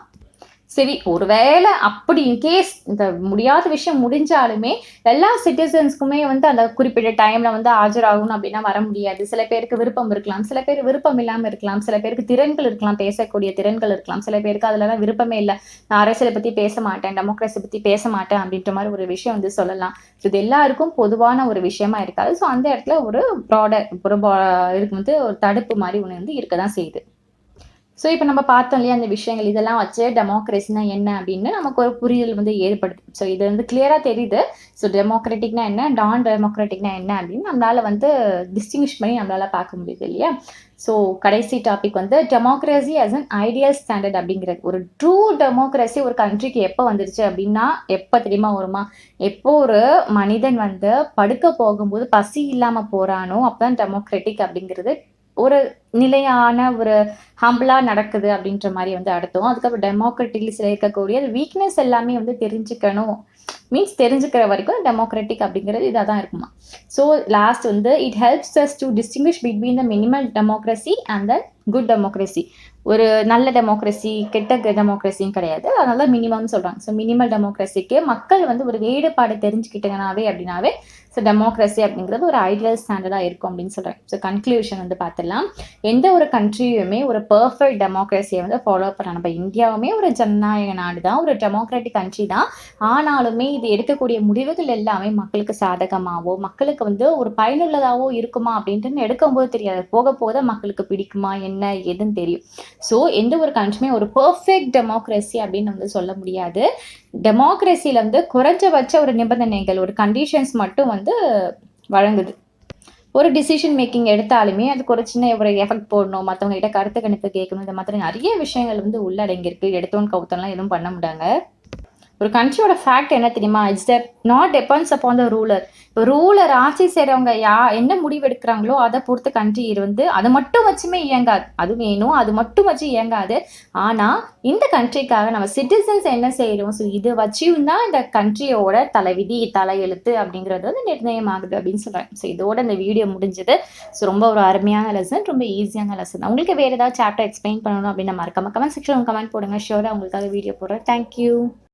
சரி, ஒருவேளை அப்படி இன்கேஸ் இந்த முடியாத விஷயம் முடிஞ்சாலுமே எல்லா சிட்டிசன்ஸ்க்குமே வந்து அந்த குறிப்பிட்ட டைம்ல வந்து ஆஜராகணும் அப்படின்னா வர முடியாது. சில பேருக்கு விருப்பம் இருக்கலாம், சில பேர் விருப்பம் இல்லாமல் இருக்கலாம், சில பேருக்கு திறன்கள் இருக்கலாம், பேசக்கூடிய திறன்கள் இருக்கலாம், சில பேருக்கு அதுலலாம் விருப்பமே இல்லை, நான் அரசியலை பற்றி பேச மாட்டேன், டெமோக்ரஸி பற்றி பேச மாட்டேன் அப்படின்ற மாதிரி ஒரு விஷயம் வந்து சொல்லலாம். இது எல்லாருக்கும் பொதுவான ஒரு விஷயமா இருக்காது. ஸோ அந்த இடத்துல ஒரு ப்ராடக்ட் இதுக்கு வந்து ஒரு தடுப்பு மாதிரி ஒன்று வந்து இருக்க தான் செய்யுது. ஸோ இப்போ நம்ம பார்த்தோம் இல்லையா, அந்த விஷயங்கள் இதெல்லாம் வச்சு டெமோக்ரஸினா என்ன அப்படின்னு நமக்கு ஒரு புரிதல் வந்து ஏற்படுது. ஸோ இது வந்து கிளியராக தெரியுது. ஸோ டெமோக்ராட்டிக்னா என்ன, நான் டெமோக்ராட்டிக்னா என்ன அப்படின்னு நம்மளால் வந்து டிஸ்டிங்விஷ் பண்ணி நம்மளால் பார்க்க முடியுது இல்லையா. ஸோ கடைசி டாபிக் வந்து democracy as an ideal standard அப்படிங்கிறது. ஒரு ட்ரூ டெமோக்ரஸி ஒரு கண்ட்ரிக்கு எப்போ வந்துருச்சு அப்படின்னா எப்போ தெரியுமா வருமா, எப்போ ஒரு மனிதன் வந்து படுக்க போகும்போது பசி இல்லாமல் போகிறானோ அப்போ தான் டெமோக்ராட்டிக் அப்படிங்கிறது ஒரு நிலையான ஒரு ஹம்பிளாக நடக்குது அப்படின்ற மாதிரி வந்து அர்த்தம். அதுக்கப்புறம் டெமோக்ராட்டிக்ல இருக்கக்கூடிய வீக்னஸ் எல்லாமே வந்து தெரிஞ்சுக்கணும், மீன்ஸ் தெரிஞ்சுக்கிற வரைக்கும் டெமோக்ராட்டிக் அப்படிங்கிறது இதாக தான் இருக்குமா. ஸோ லாஸ்ட் வந்து it helps us to distinguish between the minimal democracy and the good democracy. ஒரு நல்ல டெமோக்ரஸி கெட்ட டெமோக்ரஸியும் கிடையாது, அதனால மினிமம்னு சொல்கிறாங்க. ஸோ மினிமல் டெமோக்ரஸிக்கு மக்கள் வந்து ஒரு வேறுபாடு தெரிஞ்சுக்கிட்டனாவே அப்படின்னாவே ஸோ டெமோக்ரஸி அப்படிங்கிறது ஒரு ஐடியல் ஸ்டாண்டர்டாக இருக்கும் அப்படின்னு சொல்கிறேன். ஸோ கன்க்ளூஷன் வந்து பார்த்துடலாம். எந்த ஒரு கண்ட்ரியுமே ஒரு பர்ஃபெக்ட் டெமோக்ரஸியை வந்து ஃபாலோ பண்ணலாம். நம்ம இந்தியாவுமே ஒரு ஜனநாயக நாடு தான், ஒரு டெமோக்ராட்டிக் கண்ட்ரி தான். ஆனாலுமே இது எடுக்கக்கூடிய முடிவுகள் எல்லாமே மக்களுக்கு சாதகமாகவோ மக்களுக்கு வந்து ஒரு பயனுள்ளதாகவோ இருக்குமா அப்படின்ட்டு எடுக்கும்போது தெரியாது, போக போக மக்களுக்கு பிடிக்குமா என்ன ஏதுன்னு தெரியும். ஸோ எந்த ஒரு கண்ட்ரியுமே ஒரு பர்ஃபெக்ட் டெமோக்ரஸி அப்படின்னு வந்து சொல்ல முடியாது. டெமோக்ரஸியில் வந்து குறைஞ்சபட்ச ஒரு நிபந்தனைகள், ஒரு கண்டிஷன்ஸ் மட்டும் வந்து வழங்குது. ஒரு டிசிஷன் மேக்கிங் எடுத்தாலுமே அதுக்கு ஒரு சின்ன ஒரு எஃபெக்ட் போடணும், மற்றவங்க கிட்ட கருத்து கணிப்பு கேட்கணும், இந்த மாதிரி நிறைய விஷயங்கள் வந்து உள்ளடங்கியிருக்கு. எடுத்தோன்னு கவுத்தோன்லாம் எதுவும் பண்ண முடியாங்க. ஒரு கண்ட்ரியோட ஃபேக்ட் என்ன தெரியுமா, it's that not depends upon the ruler. இப்போ ரூலர் ஆட்சி செய்கிறவங்க என்ன முடிவு எடுக்கிறாங்களோ அதை பொறுத்து கண்ட்ரி வந்து அதை மட்டும் வச்சுமே இயங்காது. அது வேணும், அது மட்டும் வச்சு இயங்காது. ஆனால் இந்த கண்ட்ரிக்காக நம்ம சிட்டிசன்ஸ் என்ன செய்கிறோம், ஸோ இதை வச்சியும் தான் இந்த கண்ட்ரியோட தலைவிதி தலையெழுத்து அப்படிங்கிறது வந்து நிர்ணயம் ஆகுது அப்படின்னு சொல்கிறேன். ஸோ இதோட இந்த வீடியோ முடிஞ்சது. ஸோ ரொம்ப ஒரு அருமையான லெசன், ரொம்ப ஈஸியான லெசன். உங்களுக்கு வேறு ஏதாவது சாப்டர் எக்ஸ்பிளைன் பண்ணணும் அப்படின்னு மறக்காம கமெண்ட் செக்ஷன் கமெண்ட் போடுங்க. ஷியோராக உங்களுக்காக வீடியோ போடுறேன். தேங்க்யூ.